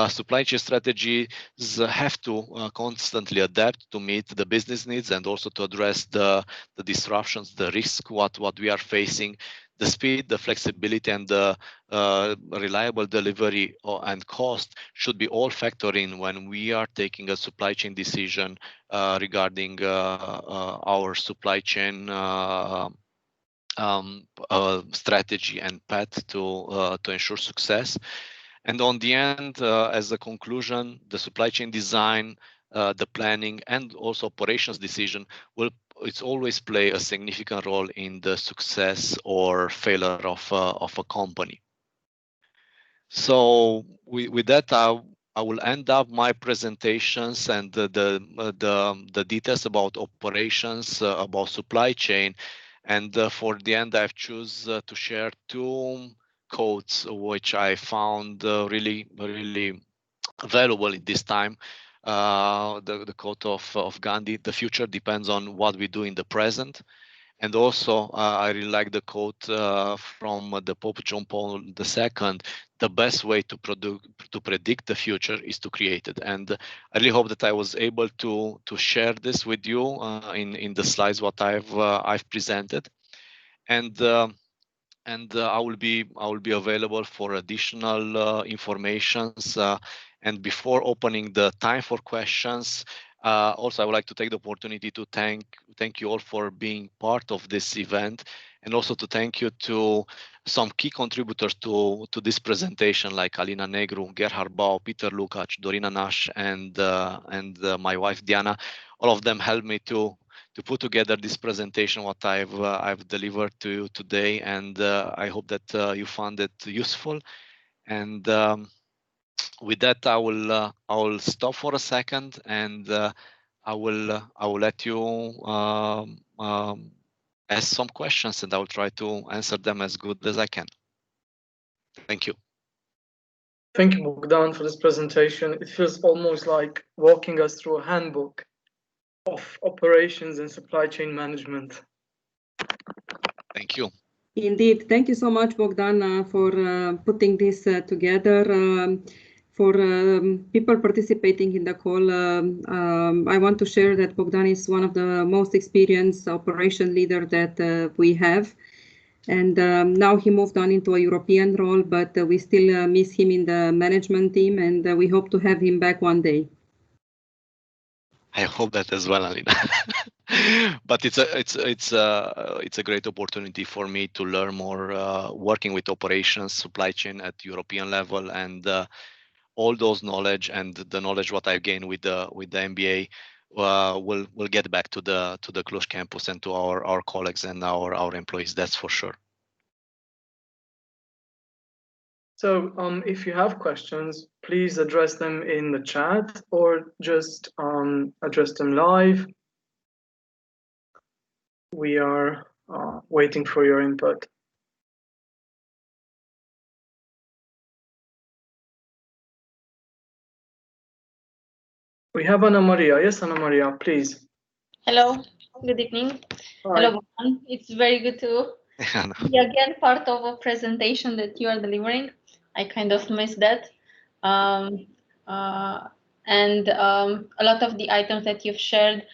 Supply chain strategies have to constantly adapt to meet the business needs and also to address the disruptions, the risk what we are facing. The speed, the flexibility, and the reliable delivery and cost should be all factored in when we are taking a supply chain decision regarding our supply chain strategy and path to ensure success. And on the end, as a conclusion, the supply chain design, the planning, and also operations decision it's always play a significant role in the success or failure of a company. So with that, I will end up my presentations and the details about operations, about supply chain. And for the end, I've chosen to share 2 quotes which I found really valuable in this time. The quote of Gandhi: "The future depends on what we do in the present." And also, I really like the quote from the Pope John Paul II: "The best way to predict the future is to create it." And I really hope that I was able to share this with you in the slides what I've presented. And I will be available for additional informations. And before opening the time for questions, also I would like to take the opportunity to thank you all for being part of this event, and also to thank you to some key contributors to this presentation, like Alina Negru, Gerhard Bau, Peter Lukacs, Dorina Nash, and my wife Diana. All of them helped me to put together this presentation what I've delivered to you today, and I hope that you found it useful. And with that, I will stop for a second and I will let you ask some questions, and I will try to answer them as good as I can. Thank you. Thank you, Bogdan, for this presentation. It feels almost like walking us through a handbook of operations and supply chain management. Thank you. Indeed. Thank you so much, Bogdan, for putting this together. For people participating in the call, I want to share that Bogdan is one of the most experienced operation leader that we have. And now he moved on into a European role, but we still miss him in the management team, and we hope to have him back one day. I hope that as well, Alina. But it's a great opportunity for me to learn more working with operations, supply chain at European level, and all those knowledge and the knowledge what I've gained with the MBA will get back to the Cluj campus and to our colleagues and our employees. That's for sure. So if you have questions, please address them in the chat or just address them live. We are waiting for your input. We have Anna Maria. Yes, Anna Maria, please. Hello, good evening. Hi. Hello, Bogdan. It's very good to be again part of a presentation that you are delivering. I kind of missed that. And a lot of the items that you've shared,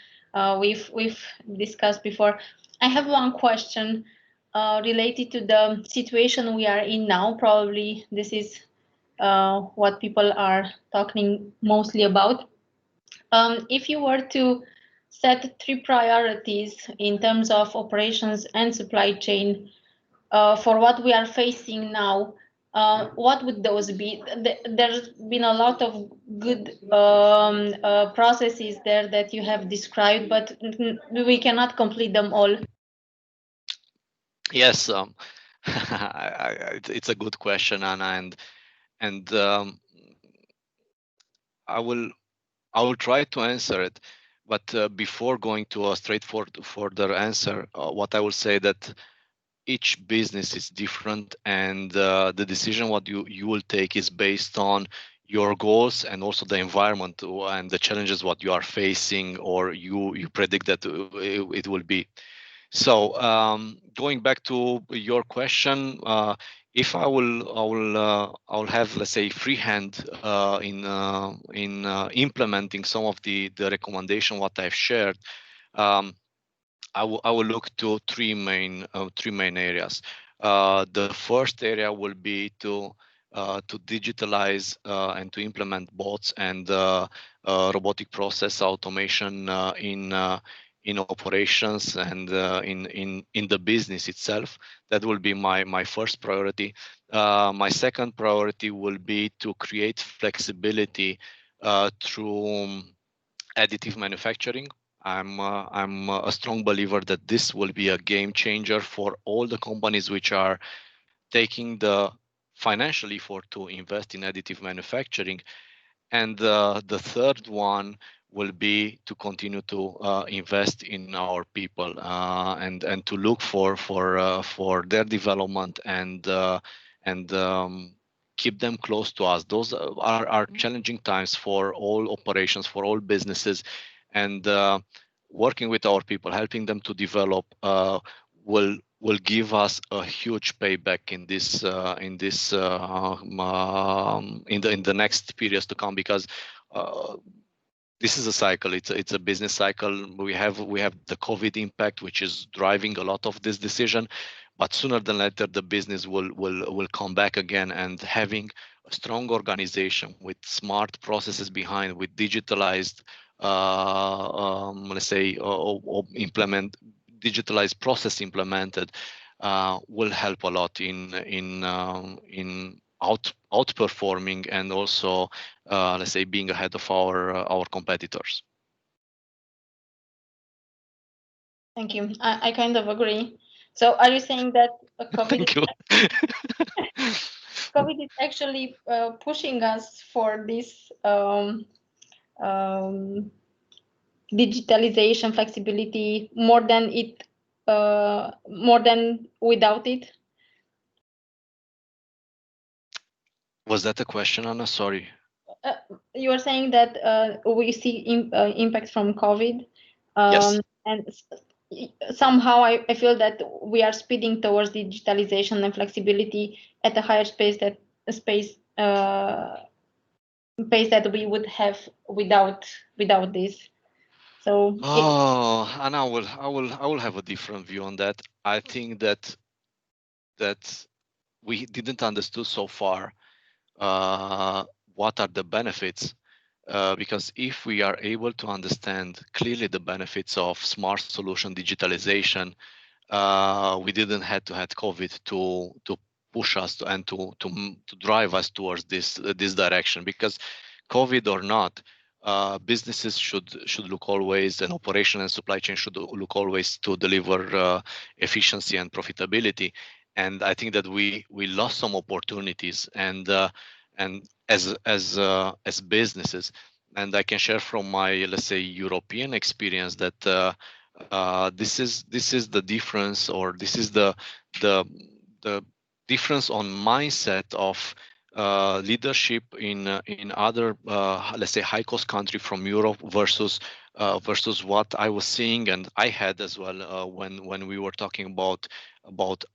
we've discussed before. I have one question related to the situation we are in now. Probably this is what people are talking mostly about. If you were to set 3 priorities in terms of operations and supply chain for what we are facing now, what would those be? There's been a lot of good processes there that you have described, but we cannot complete them all. Yes, it's a good question, Anna, and I will try to answer it. But before going to a straightforward further answer, what I will say that each business is different, and the decision what you will take is based on your goals and also the environment and the challenges what you are facing or you predict that it will be. So going back to your question, if I will have, let's say, free hand in implementing some of the recommendation what I've shared. I will look to three main areas. The first area will be to digitalize and to implement bots and robotic process automation in operations and in the business itself. That will be my first priority. My second priority will be to create flexibility through additive manufacturing. I'm a strong believer that this will be a game changer for all the companies which are taking the financial effort to invest in additive manufacturing. And the third one will be to continue to invest in our people and to look for their development and keep them close to us. Those are challenging times for all operations, for all businesses, and working with our people, helping them to develop will give us a huge payback in the next periods to come, because this is a cycle. It's a business cycle. We have the COVID impact, which is driving a lot of this decision, but sooner than later the business will come back again. And having a strong organization with smart processes behind, with digitalized, let's say, implement digitalized process implemented, will help a lot in outperforming and also let's say being ahead of our competitors. Thank you. I kind of agree. So are you saying that COVID COVID is actually pushing us for this digitalization, flexibility more than without it? Was that a question, Anna? Sorry. You were saying that we see impact from COVID, Yes. and somehow I feel that we are speeding towards digitalization and flexibility at a higher pace that we would have without this. So Anna, I will have a different view on that. I think that we didn't understood so far what are the benefits. Because if we are able to understand clearly the benefits of smart solution digitalization, we didn't have to have COVID to push us to drive us towards this direction. Because COVID or not, businesses should look always, and operation and supply chain should look always to deliver efficiency and profitability. And I think that we lost some opportunities, and as businesses, and I can share from my, let's say, European experience that this is the difference, or this is the difference on mindset of leadership in other let's say high cost country from Europe versus what I was seeing, and I had as well when we were talking about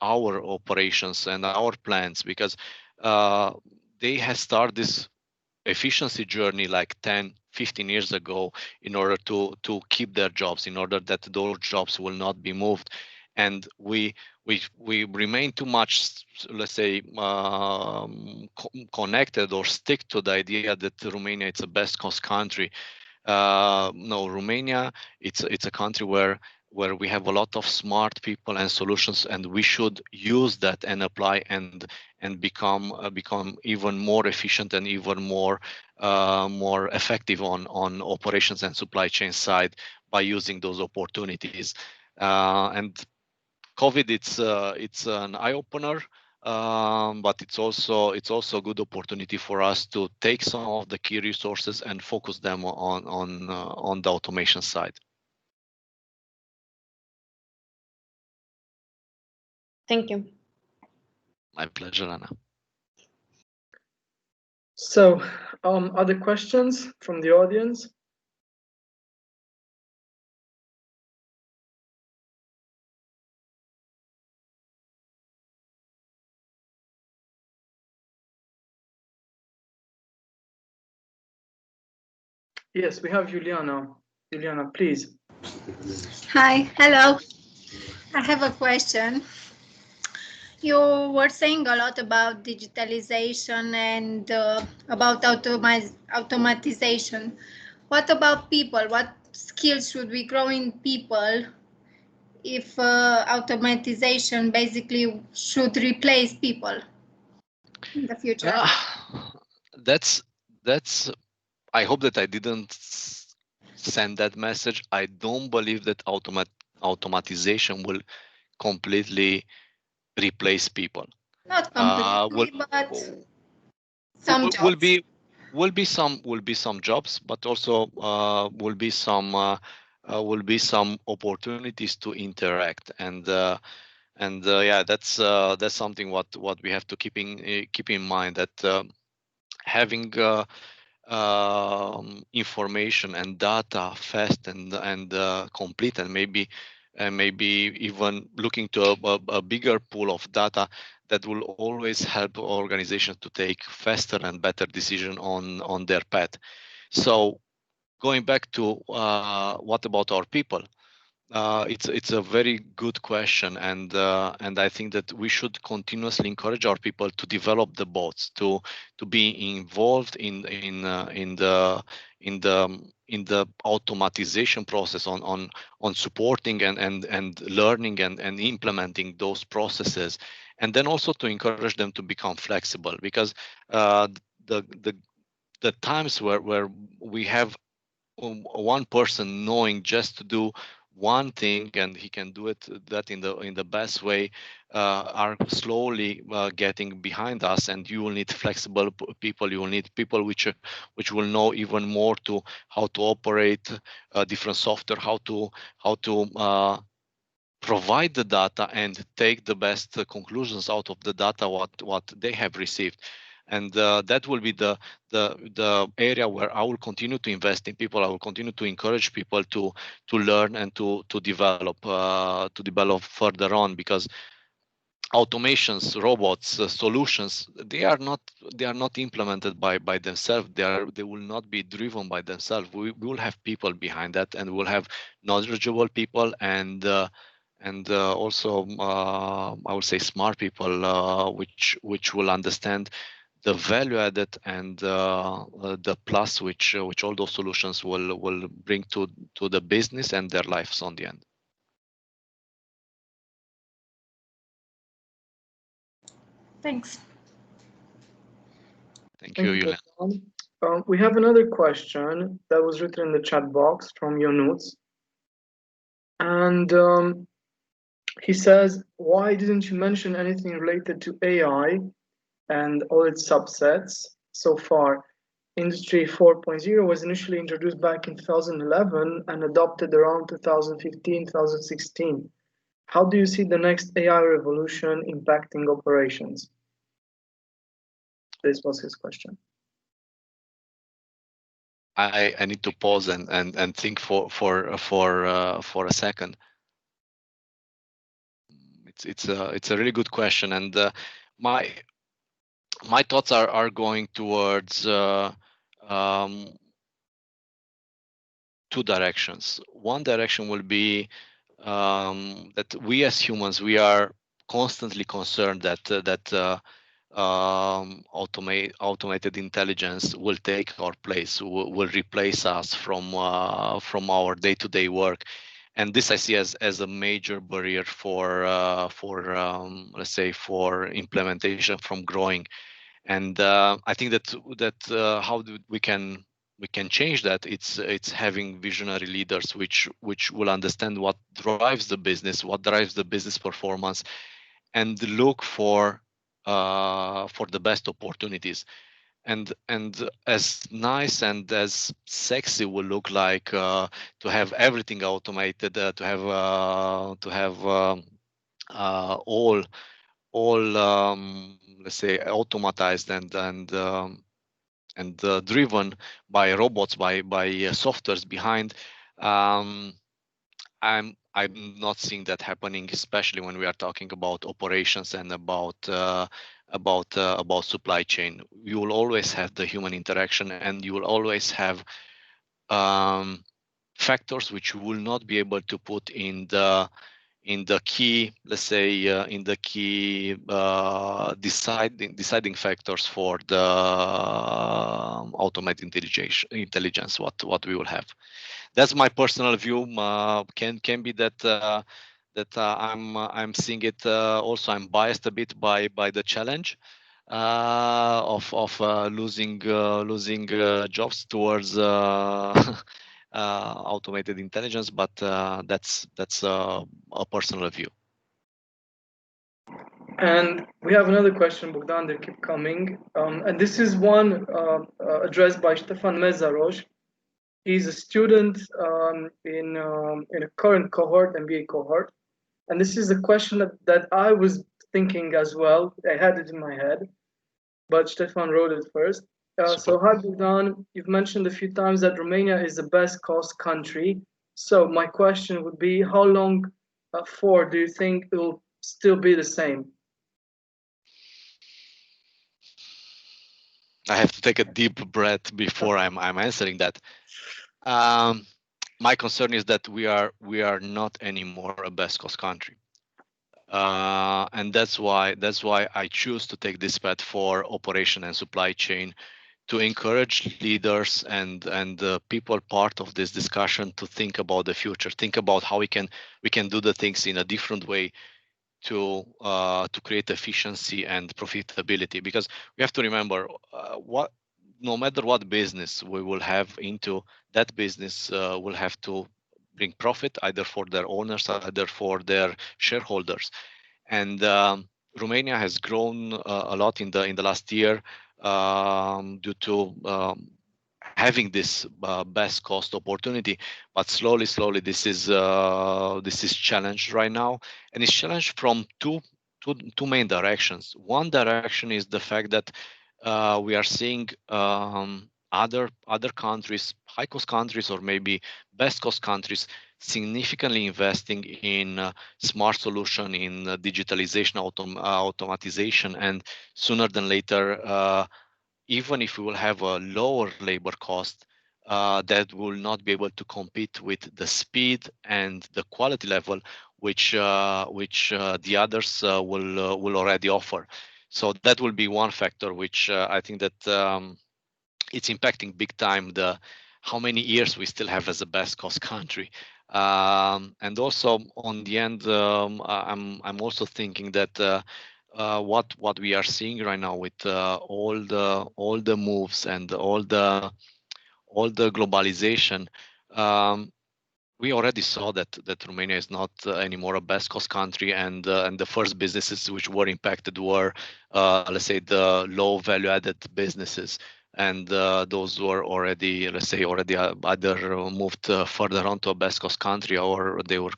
our operations and our plans, because they had started this efficiency journey like 10-15 years ago in order to keep their jobs, in order that those jobs will not be moved. And we remain too much, let's say, connected or stick to the idea that Romania is the best cost country. No, Romania, it's a country where we have a lot of smart people and solutions, and we should use that and apply and become even more efficient and even more effective on operations and supply chain side by using those opportunities. And COVID, it's an eye opener. But it's also a good opportunity for us to take some of the key resources and focus them on the automation side. thank you. My pleasure, Anna. So, other questions from the audience? Yes, we have Juliana. Juliana, please. Hi, hello. I have a question. You were saying a lot about digitalization and about automatization. What about people? What skills should we grow in people if automatization basically should replace people in the future? That's I hope that I didn't send that message. I don't believe that automatization will completely replace people. Not completely, but some jobs. Will be some jobs, but also will be some opportunities to interact, and yeah, that's something what we have to keep in mind, that having information and data fast and complete, and maybe even looking to a bigger pool of data that will always help organizations to take faster and better decision on their path. So going back to what about our people? It's a very good question, and I think that we should continuously encourage our people to develop the bots, to be involved in the automatization process, on supporting and learning and implementing those processes, and then also to encourage them to become flexible, because the times where we have one person knowing just to do one thing, and he can do it that in the best way, are slowly getting behind us. And you will need flexible people. You will need people which will know even more to how to operate different software, how to provide the data and take the best conclusions out of the data what they have received. And that will be the area where I will continue to invest in people. I will continue to encourage people to learn and to develop further on, because automations, robots, solutions, they are not implemented by themselves. They will not be driven by themselves. We will have people behind that, and we'll have knowledgeable people and also I would say smart people, which will understand the value added and the plus which all those solutions will bring to the business and their lives on the end. Thanks. Thank you, Julian. We have another question that was written in the chat box from Yonuts. And he says, why didn't you mention anything related to AI and all its subsets so far? Industry 4.0 was initially introduced back in 2011 and adopted around 2015, 2016. How do you see the next AI revolution impacting operations? This was his question. I need to pause and think for a second. It's a really good question, and my thoughts are going towards two directions. One direction will be that we as humans, we are constantly concerned that automated intelligence will take our place, will replace us from our day-to-day work. And this I see as a major barrier for let's say for implementation from growing. And I think that how we can change that. It's having visionary leaders which will understand what drives the business, what drives the business performance, and look for the best opportunities. And as nice and as sexy will look like to have everything automated, to have all let's say automatized and driven by robots, by softwares behind. I'm not seeing that happening, especially when we are talking about operations and about supply chain. You will always have the human interaction, and you will always have factors which you will not be able to put in the key, let's say, in the key deciding factors for the automated intelligence. What we will have. That's my personal view. Can be that I'm seeing it. Also, I'm biased a bit by the challenge of losing jobs towards automated intelligence, but that's a personal view. And we have another question, Bogdan. They keep coming, and this is one addressed by Stefan Mezaros. He's a student in a current cohort, MBA cohort, and this is a question that I was thinking as well. I had it in my head, but Stefan wrote it first. So, hi Bogdan, you've mentioned a few times that Romania is the best cost country. So my question would be, how long for do you think it will still be the same? I have to take a deep breath before I'm answering that. My concern is that we are not anymore a best cost country, and that's why I choose to take this path for operation and supply chain, to encourage leaders and people part of this discussion to think about the future, think about how we can do the things in a different way to create efficiency and profitability. Because we have to remember no matter what business we will have into, that business will have to bring profit either for their owners, either for their shareholders. And Romania has grown a lot in the last year due to having this best cost opportunity. But slowly, this is challenged right now, and it's challenged from two main directions. One direction is the fact that we are seeing other countries, high cost countries, or maybe best cost countries, significantly investing in smart solution, in digitalization, automatization, and sooner than later, even if we will have a lower labor cost, that will not be able to compete with the speed and the quality level which the others will already offer. So that will be one factor which I think that it's impacting big time the how many years we still have as a best cost country. And also on the end, I'm also thinking that what we are seeing right now with all the moves and all the globalization, we already saw that Romania is not anymore a best cost country, and the first businesses which were impacted were let's say the low value added businesses, and those were already, let's say, either moved further on to a best cost country, or they were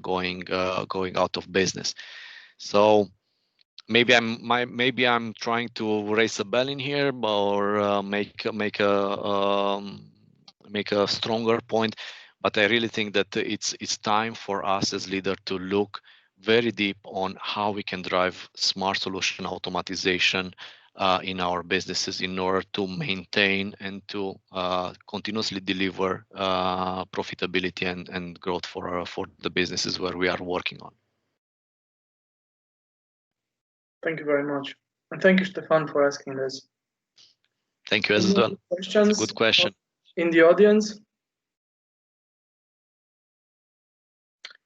going out of business. So maybe I'm trying to raise a bell in here, or make a stronger point. But I really think that it's time for us as leaders to look very deep on how we can drive smart solution automatization in our businesses in order to maintain and to continuously deliver profitability and growth for the businesses where we are working on. Thank you very much. And thank you, Stefan, for asking this. Thank you as well. Questions? Good question. In the audience?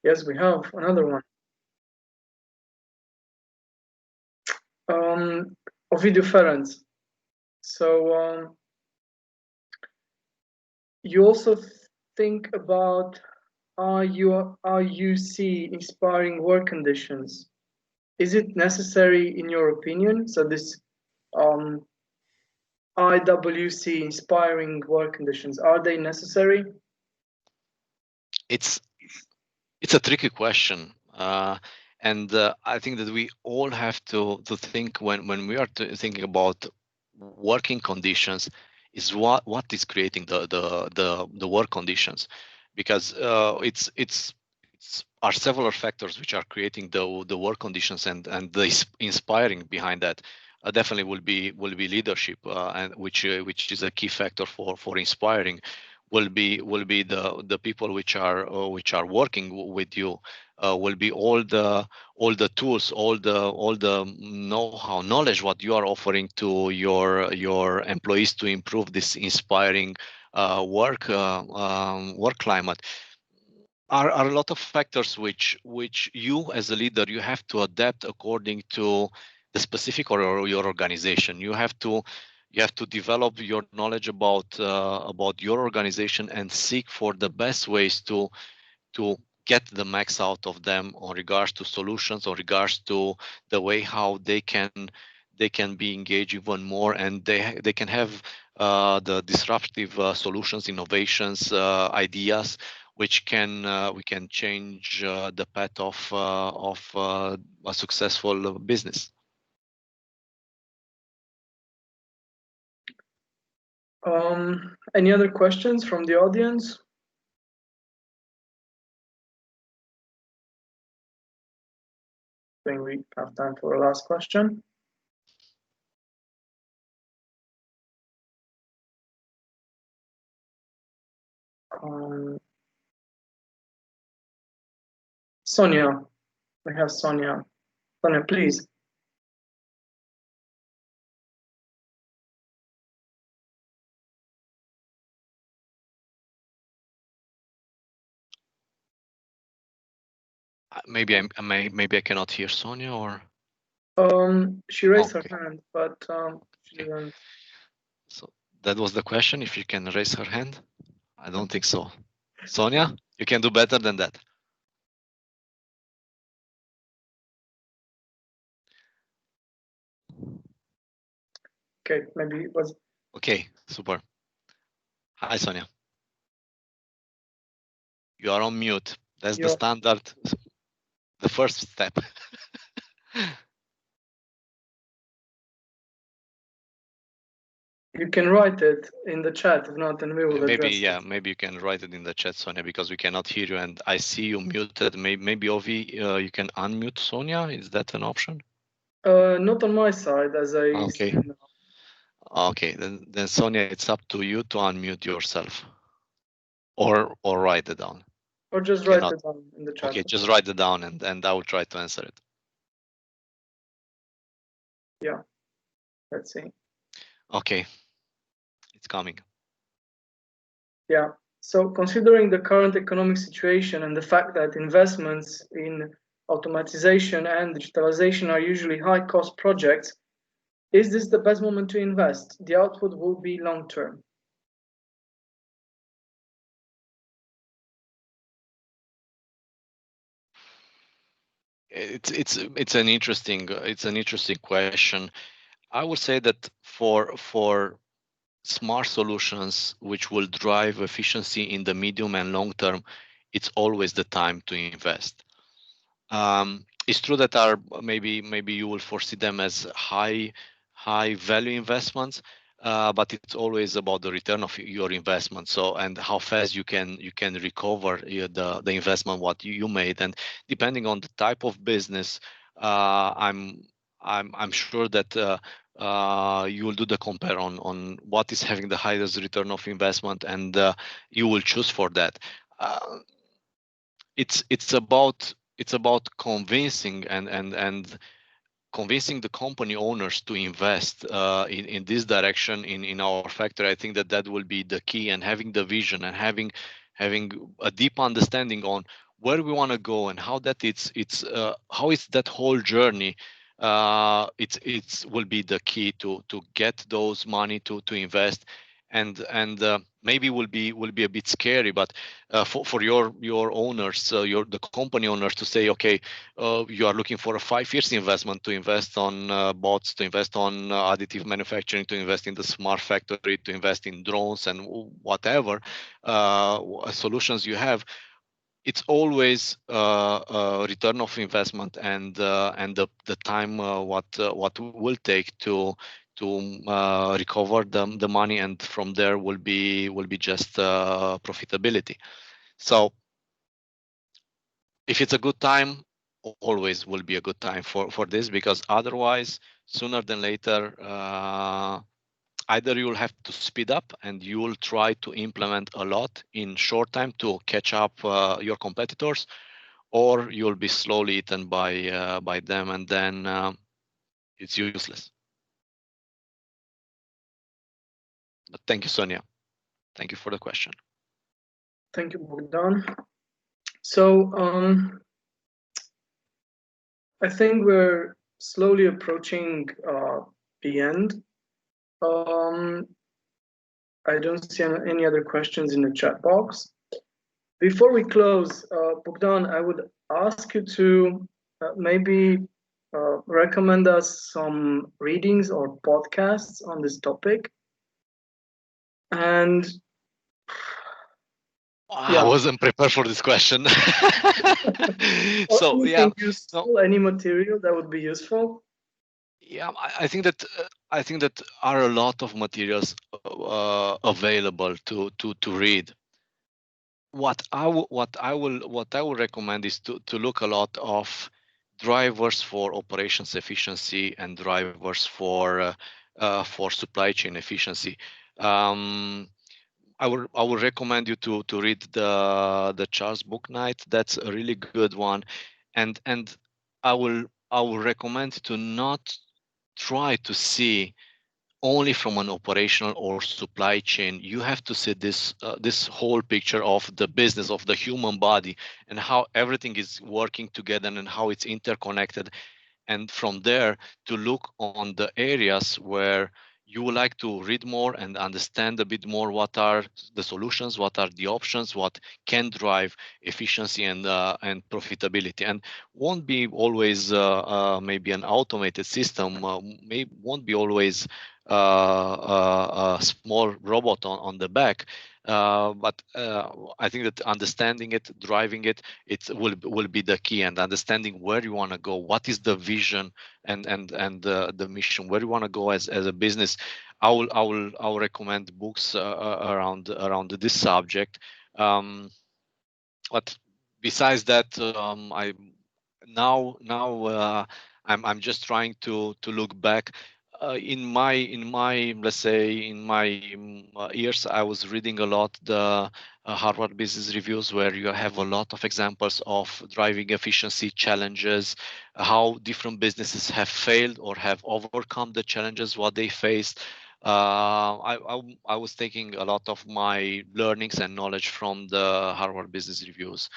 Yes, we have another one. Ovidiu Ferenc. So you also think about RUC inspiring work conditions. Is it necessary in your opinion? So this IWC inspiring work conditions, are they necessary? It's a tricky question, and I think that we all have to think when we are thinking about working conditions, is what is creating the work conditions, because it's are several factors which are creating the work conditions, and the inspiring behind that definitely will be leadership, and which is a key factor for inspiring. Will be the people which are working with you, will be all the tools, all the know-how, knowledge what you are offering to your employees to improve this inspiring work climate. Are a lot of factors which you as a leader, you have to adapt according to the specific or your organization. You have to develop your knowledge about your organization and seek for the best ways to get the max out of them on regards to solutions, on regards to the way how they can be engaged even more, and they can have the disruptive solutions, innovations, ideas which we can change the path of a successful business. Any other questions from the audience? I think we have time for a last question. Sonia, we have Sonia. Sonia, please. Maybe I cannot hear Sonia, or she raised her hand, but she didn't. So that was the question. If you can raise her hand, I don't think so. Sonia, you can do better than that. Okay, maybe it was. Okay, super. Hi, Sonia. You are on mute. That's the standard, the first step. You can write it in the chat, if not, then we will Maybe, address yeah, it. maybe you can write it in the chat, Sonia, because we cannot hear you and I see you muted. Maybe Ovi, you can unmute Sonia. Is that an option? Not on my side, as I Okay. see now. Okay, then Sonia, it's up to you to unmute yourself, or write it down. Or just write it down in the chat. Okay, just write it down and I will try to answer it. Yeah, let's see. Okay, it's coming. Yeah, so considering the current economic situation and the fact that investments in automatization and digitalization are usually high-cost projects, is this the best moment to invest? The output will be long-term. It's an interesting question. I would say that for smart solutions which will drive efficiency in the medium and long term, it's always the time to invest. It's true that are maybe you will foresee them as high value investments, but it's always about the return of your investment. So and how fast you can recover the investment what you made, and depending on the type of business, I'm sure that you will do the compare on what is having the highest return of investment, and you will choose for that. It's about convincing and convincing the company owners to invest in this direction in our factory. I think that will be the key, and having the vision and having a deep understanding on where we want to go and how that how is that whole journey. It's will be the key to get those money to invest, and maybe will be a bit scary, but for your owners, the company owners, to say, okay, you are looking for a 5 years investment to invest on bots, to invest on additive manufacturing, to invest in the smart factory, to invest in drones and whatever solutions you have. It's always a return of investment and the time what will take to recover the money, and from there will be just profitability. So if it's a good time, always will be a good time for this, because otherwise sooner than later either you will have to speed up and you will try to implement a lot in short time to catch up your competitors, or you'll be slowly eaten by them, and then it's useless. But thank you, Sonia. Thank you for the question. Thank you, Bogdan. So I think we're slowly approaching the end. I don't see any other questions in the chat box. Before we close, Bogdan, I would ask you to maybe recommend us some readings or podcasts on this topic. And I wasn't prepared for this question. So yeah, useful, any material that would be useful. Yeah, I think that are a lot of materials available to read. What I will recommend is to look a lot of drivers for operations efficiency and drivers for supply chain efficiency. I would recommend you to read the Charles Booknight. That's a really good one, and I will recommend to not try to see only from an operational or supply chain. You have to see this whole picture of the business, of the human body, and how everything is working together and how it's interconnected. And from there, to look on the areas where you would like to read more and understand a bit more what are the solutions, what are the options, what can drive efficiency and profitability, and won't be always maybe an automated system, won't be always a small robot on the back, but I think that understanding it, driving it, will be the key, and understanding where you want to go, what is the vision and the mission, where you want to go as a business. I will recommend books around this subject. But besides that, I'm just trying to look back. In my let's say in my years, I was reading a lot the Harvard Business Reviews, where you have a lot of examples of driving efficiency challenges, how different businesses have failed or have overcome the challenges what they faced. I was taking a lot of my learnings and knowledge from the Harvard Business Reviews.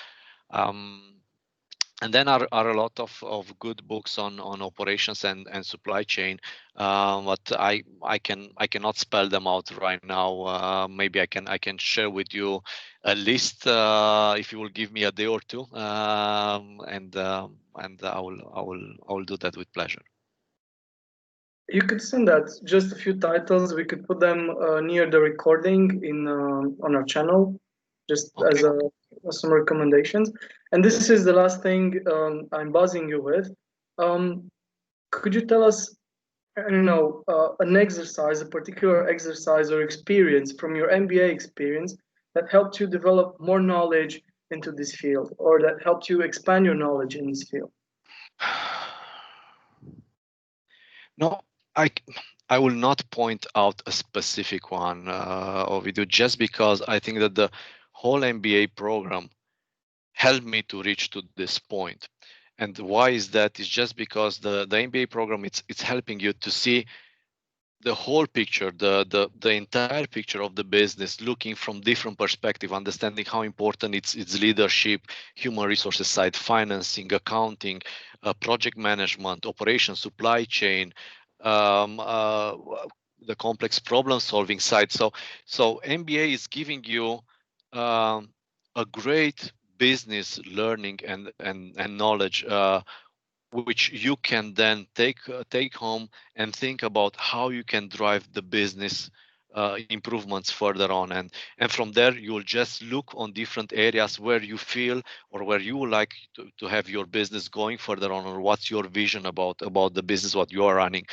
And then are a lot of good books on operations and supply chain, but I cannot spell them out right now. Maybe I can share with you a list if you will give me a day or two, and I will do that with pleasure. You could send that, just a few titles. We could put them near the recording in on our channel, just Okay. as some recommendations. And this is the last thing I'm buzzing you with. Could you tell us, I don't know, an exercise, a particular exercise or experience from your MBA experience that helped you develop more knowledge into this field, or that helped you expand your knowledge in this field? No, I will not point out a specific one, Ovidiu, just because I think that the whole MBA program helped me to reach to this point. And why is that? It's just because the MBA program, it's helping you to see the whole picture, the entire picture of the business, looking from different perspective, understanding how important it's leadership, human resources side, financing, accounting, project management, operations, supply chain, the complex problem solving side. So MBA is giving you a great business learning and knowledge, which you can then take home and think about how you can drive the business improvements further on, and from there you'll just look on different areas where you feel or where you would like to have your business going further on, or what's your vision about the business what you are running.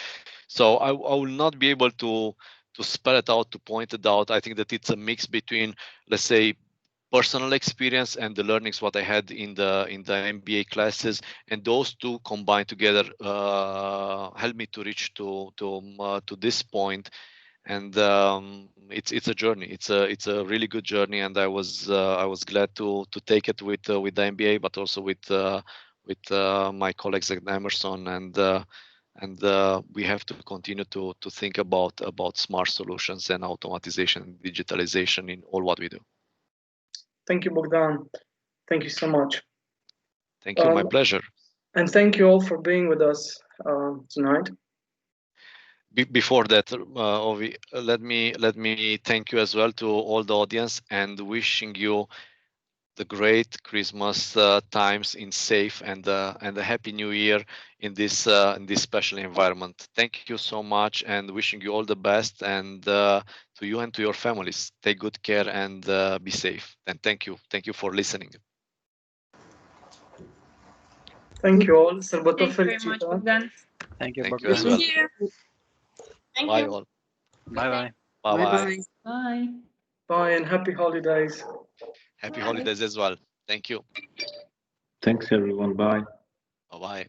So I will not be able to spell it out, to point it out. I think that it's a mix between, let's say, personal experience and the learnings what I had in the MBA classes, and those two combined together helped me to reach to this point. And it's a journey. It's a really good journey, and I was glad to take it with the MBA, but also with my colleagues at Emerson, and we have to continue to think about smart solutions and automatization and digitalization in all what we do. Thank you, Bogdan. Thank you so much. Thank you. My pleasure. And thank you all for being with us tonight. Before that, Ovi, let me thank you as well to all the audience, and wishing you the great Christmas times in safe and a happy New Year in this special environment. Thank you so much, and wishing you all the best, and to you and to your families. Take good care and be safe. And thank you for listening. Thank you all. Sărbători Thank you very much, fericite. Bogdan. Thank you, Thank you as Bogdan. well. Thank Bye you. all. Bye-bye. Bye-bye. Bye. Bye and happy holidays. Happy holidays as well. Thank you. Thanks, everyone. Bye. Bye-bye.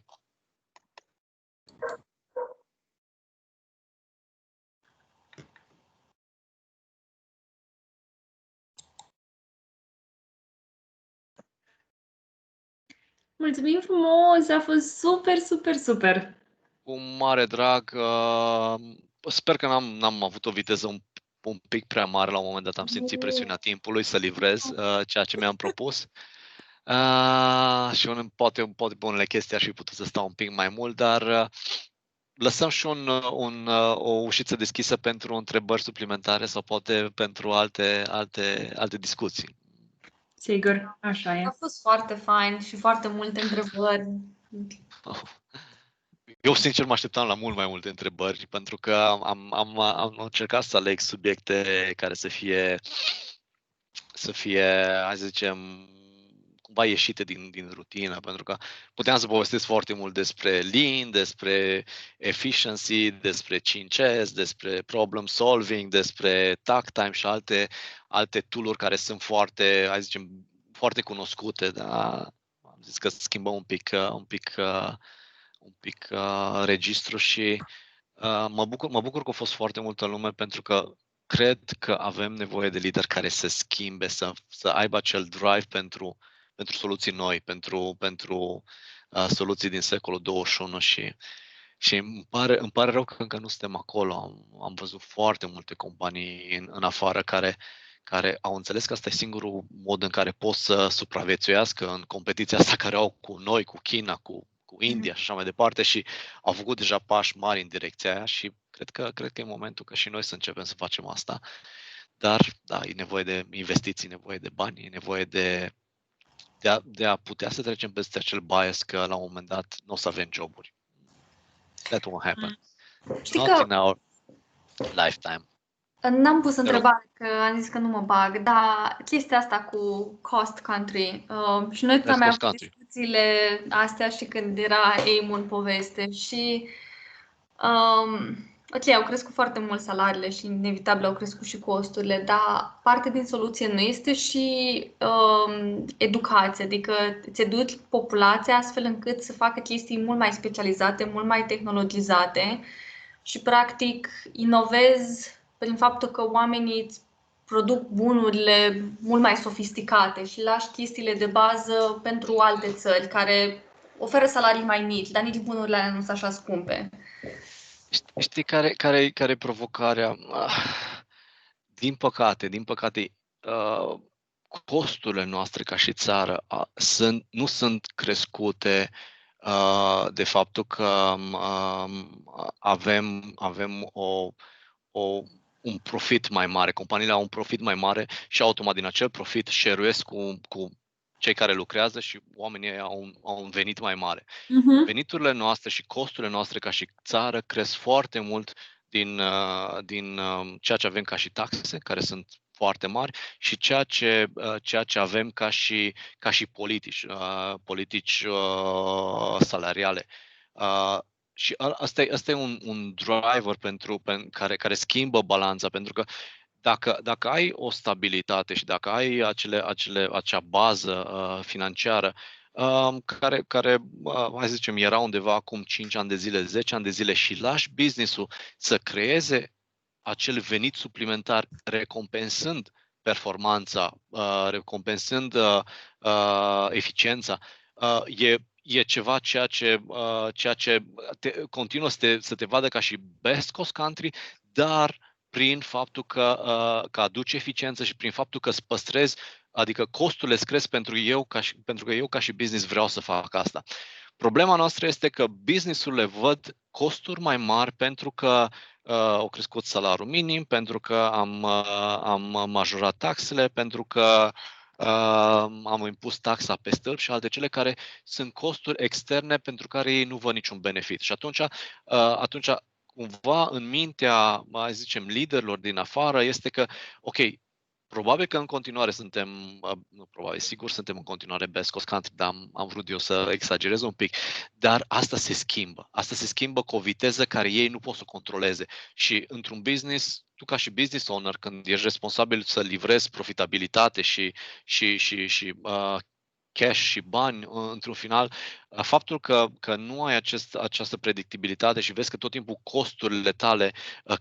Mulțumim frumos, a fost super, super, super. Cu mare drag. Sper că n-am avut o viteză un pic prea mare la un moment dat. Am simțit presiunea timpului să livrez ceea ce mi-am propus. Și poate pe unele chestii aș fi putut să stau un pic mai mult, dar lăsăm și o ușiță deschisă pentru întrebări suplimentare sau poate pentru alte discuții. Sigur, așa e. A fost foarte fain și foarte multe întrebări. Eu, sincer, mă așteptam la mult mai multe întrebări, pentru că am încercat să aleg subiecte care să fie, hai să zicem, cumva ieșite din rutină, pentru că puteam să povestesc foarte mult despre Lean, despre efficiency, despre 5S, despre problem solving, despre takt time și alte tool-uri care sunt foarte, hai să zicem, foarte cunoscute, dar am zis că schimbăm un pic registru și mă bucur că a fost foarte multă lume, pentru că cred că avem nevoie de lideri care să schimbe, să aibă acel drive pentru soluții noi, pentru soluții din secolul 21 și îmi pare rău că încă nu suntem acolo. Am văzut foarte multe companii în afară care au înțeles că asta e singurul mod în care pot să supraviețuiască în competiția asta care au cu noi, cu China, cu India și așa mai departe, și au făcut deja pași mari în direcția aia și cred că e momentul că și noi să începem să facem asta. Dar, da, e nevoie de investiții, nevoie de bani, e nevoie de a putea să trecem peste acel bias că la un moment dat nu o să avem joburi. That won't happen. Știi Not că in our lifetime. n-am pus întrebare, că am zis că nu mă bag, dar chestia asta cu cost country, și noi tot am mai avut discuțiile astea și când era AIM în poveste și ok, au crescut foarte mult salariile și inevitabil au crescut și costurile, dar parte din soluție nu este și educația, adică îți educi populația astfel încât să facă chestii mult mai specializate, mult mai tehnologizate și practic inovezi prin faptul că oamenii îți produc bunurile mult mai sofisticate și lași chestiile de bază pentru alte țări care oferă salarii mai mici, dar nici bunurile alea nu sunt așa scumpe. Știi care e provocarea? Din păcate, costurile noastre ca și țară nu sunt crescute de faptul că avem un profit mai mare. Companiile au un profit mai mare și automat din acel profit share-uiesc cu cei care lucrează și oamenii au un venit mai mare. Veniturile noastre și costurile noastre ca și țară cresc foarte mult din ceea ce avem ca și taxe, care sunt foarte mari, și ceea ce avem ca și politici salariale. Și asta e un driver care schimbă balanța, pentru că dacă ai o stabilitate și dacă ai acea bază financiară care hai să zicem, era undeva acum 5 ani de zile, 10 ani de zile, și lași business-ul să creeze acel venit suplimentar, recompensând performanța, recompensând eficiența, e ceva ceea ce continuă să te vadă ca și best cost country, dar prin faptul că aduce eficiență și prin faptul că îți păstrezi, adică costurile îți cresc pentru că eu ca și business vreau să fac asta. Problema noastră este că business-urile văd costuri mai mari pentru că au crescut salariul minim, pentru că am majorat taxele, pentru că am impus taxa pe stâlp și alte cele care sunt costuri externe pentru care ei nu văd niciun benefit. Și atunci cumva în mintea, mai zicem, liderilor din afară este că, ok, probabil că în continuare sigur suntem în continuare best cost country, dar am vrut eu să exagerez un pic, dar asta se schimbă. Asta se schimbă cu o viteză care ei nu pot să controleze. Și într-un business, tu ca și business owner, când ești responsabil să livrezi profitabilitate și cash și bani într-un final, faptul că nu ai această predictibilitate și vezi că tot timpul costurile tale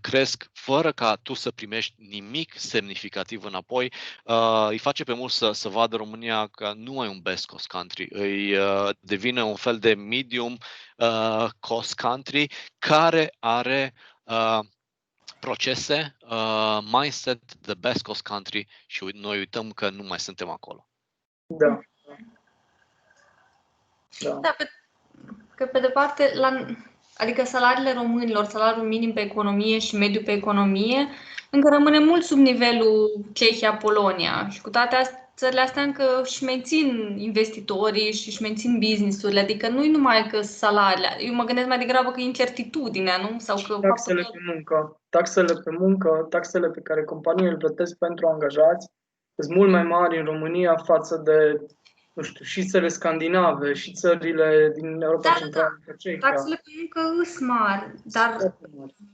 cresc fără ca tu să primești nimic semnificativ înapoi, îi face pe mulți să vadă România că nu ai un best cost country, îi devine un fel de medium cost country care are procese, mindset, the best cost country, și noi uităm că nu mai suntem acolo. Da, că pe de parte, adică salariile românilor, salariul minim pe economie și mediu pe economie, încă rămâne mult sub nivelul Cehia-Polonia. Și cu toate astea, țările astea încă își mențin investitorii și își mențin business-urile, adică nu e numai că salariile. Eu mă gândesc mai degrabă că e incertitudinea, nu? Sau că Taxele pe muncă. Taxele pe care companiile le plătesc pentru angajați sunt mult mai mari în România față de, nu știu, și țările scandinave și țările din Europa Centrală. Taxele pe muncă sunt mari, dar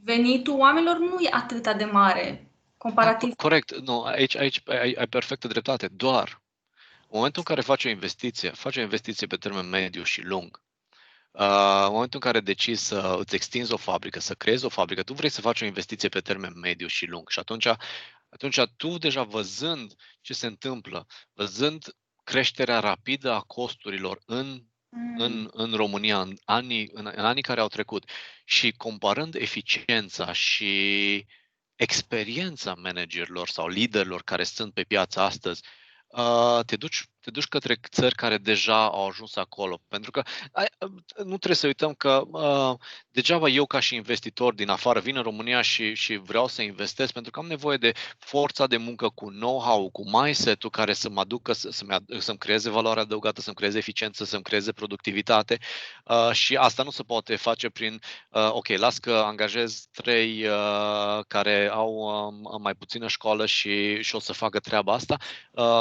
venitul oamenilor nu e atât de mare comparativ. Corect, nu, aici ai perfectă dreptate, doar în momentul în care faci o investiție pe termen mediu și lung, în momentul în care decizi să îți extinzi o fabrică, să creezi o fabrică, tu vrei să faci o investiție pe termen mediu și lung și atunci tu deja văzând ce se întâmplă, văzând creșterea rapidă a costurilor în România în anii care au trecut și comparând eficiența și experiența managerilor sau liderilor care sunt pe piață astăzi, te duci către țări care deja au ajuns acolo. Pentru că nu trebuie să uităm că degeaba eu ca și investitor din afară vin în România și vreau să investesc pentru că am nevoie de forța de muncă cu know-how, cu mindset-ul care să mă aducă să-mi creeze valoare adăugată, să-mi creeze eficiență, să-mi creeze productivitate și asta nu se poate face prin ok, las că angajez 3 care au mai puțină școală și o să facă treaba asta.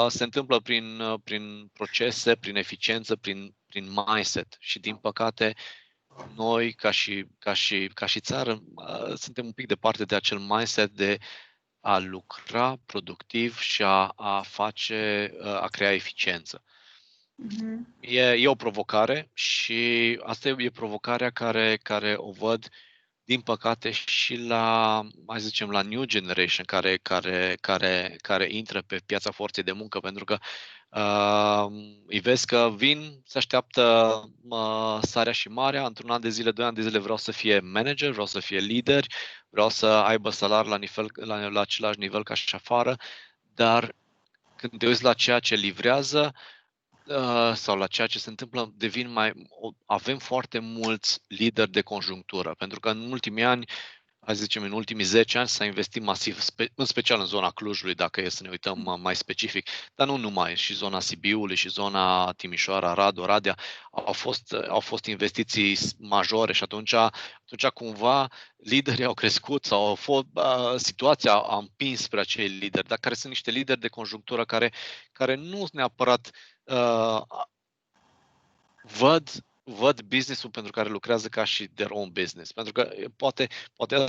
Se întâmplă prin procese, prin eficiență, prin mindset și din păcate noi ca și țară suntem un pic departe de acel mindset de a lucra productiv și a crea eficiență. E o provocare și asta e provocarea care o văd din păcate și la new generation care intră pe piața forței de muncă, pentru că îi vezi că vin, se așteaptă sarea și marea, într-un an de zile, 2 ani de zile vreau să fie manager, vreau să fie lider, vreau să aibă salariu la același nivel ca și afară, dar când te uiți la ceea ce livrează sau la ceea ce se întâmplă, avem foarte mulți lideri de conjunctură, pentru că în ultimii ani, în ultimii 10 ani s-a investit masiv, în special în zona Clujului, dacă e să ne uităm mai specific, dar nu numai, și zona Sibiului, și zona Timișoara, Radu, Oradea, au fost investiții majore și atunci cumva liderii au crescut sau situația a împins spre acei lideri, dar care sunt niște lideri de conjunctură care nu neapărat văd business-ul pentru care lucrează ca și their own business. Pentru că poate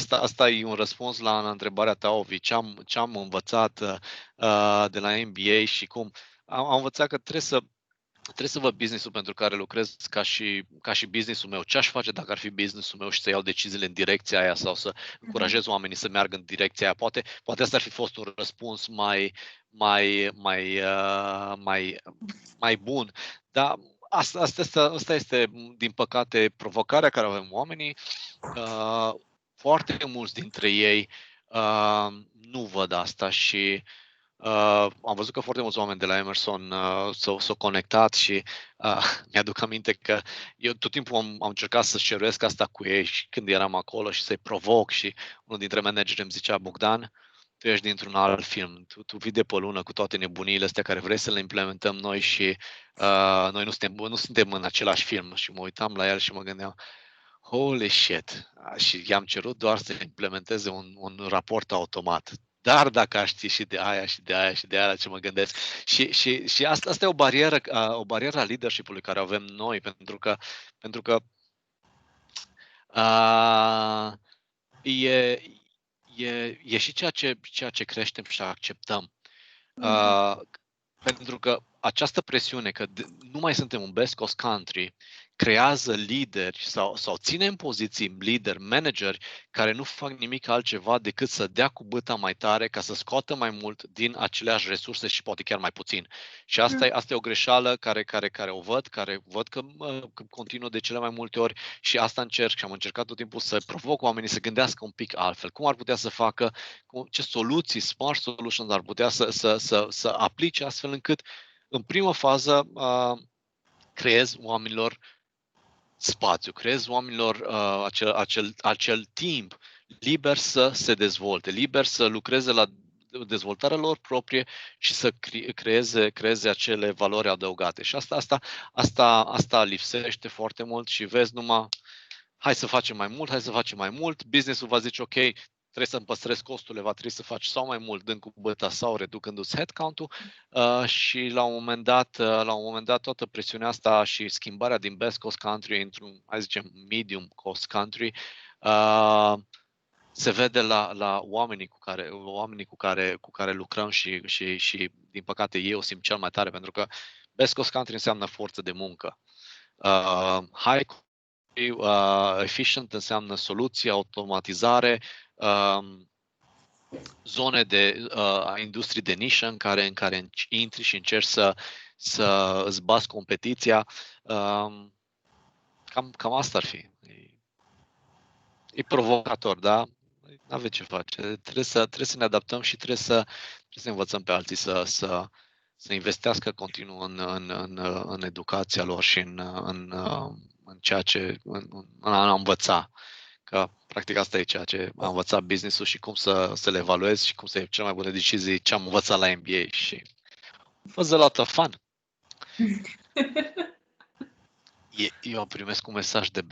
asta e un răspuns la întrebarea ta, Ovi, ce am învățat de la EMBA și cum. Am învățat că trebuie să văd business-ul pentru care lucrez ca și business-ul meu. Ce aș face dacă ar fi business-ul meu și să iau deciziile în direcția aia sau să încurajez oamenii să meargă în direcția aia. Poate asta ar fi fost un răspuns mai bun. Dar asta este, din păcate, provocarea care avem oamenii. Foarte mulți dintre ei nu văd asta și am văzut că foarte mulți oameni de la Emerson s-au conectat și mi-aduc aminte că eu tot timpul am încercat să șeruiesc asta cu ei și când eram acolo și să-i provoc și unul dintre manageri îmi zicea: Bogdan, tu ești dintr-un alt film, tu vii de pe lună cu toate nebuniile astea care vrei să le implementăm noi și noi nu suntem în același film. Și mă uitam la el și mă gândeam: holy shit! Și i-am cerut doar să implementeze un raport automat. Dar dacă aș ști și de aia și de aia și de aia, ce mă gândesc. Și asta e o barieră a leadership-ului care o avem noi, pentru că e și ceea ce creștem și acceptăm. Pentru că această presiune că nu mai suntem un best cost country creează lideri sau ține în poziții lideri, manageri care nu fac nimic altceva decât să dea cu băta mai tare ca să scoată mai mult din aceleași resurse și poate chiar mai puțin. Și asta e o greșeală care o văd, care văd că continuă de cele mai multe ori și asta încerc și am încercat tot timpul să provoc oamenii să gândească un pic altfel. Cum ar putea să facă, ce soluții, smart solutions ar putea să aplice astfel încât în primă fază creez oamenilor spațiu, creezi oamenilor acel timp liber să se dezvolte, liber să lucreze la dezvoltarea lor proprie și să creeze acele valori adăugate. Și asta lipsește foarte mult și vezi numai hai să facem mai mult, business-ul va zice ok, trebuie să-mi păstrez costurile, va trebui să faci sau mai mult dând cu băta sau reducându-ți headcount-ul și la un moment dat toată presiunea asta și schimbarea din best cost country într-un, hai zicem, medium cost country se vede la oamenii cu care lucrăm și din păcate eu simt cel mai tare pentru că best cost country înseamnă forță de muncă. High efficient înseamnă soluții, automatizare, zone de industrii de nișă în care intri și încerci să îți bați competiția. Cam asta ar fi. E provocator, da? N-avem ce face. Trebuie să ne adaptăm și trebuie să învățăm pe alții să investească continuu în educația lor și în ceea ce în a învăța. Că practic asta e ceea ce am învățat business-ul și cum să le evaluez și cum să iei cele mai bune decizii ce am învățat la MBA și was a lot of fun. Eu primesc un mesaj de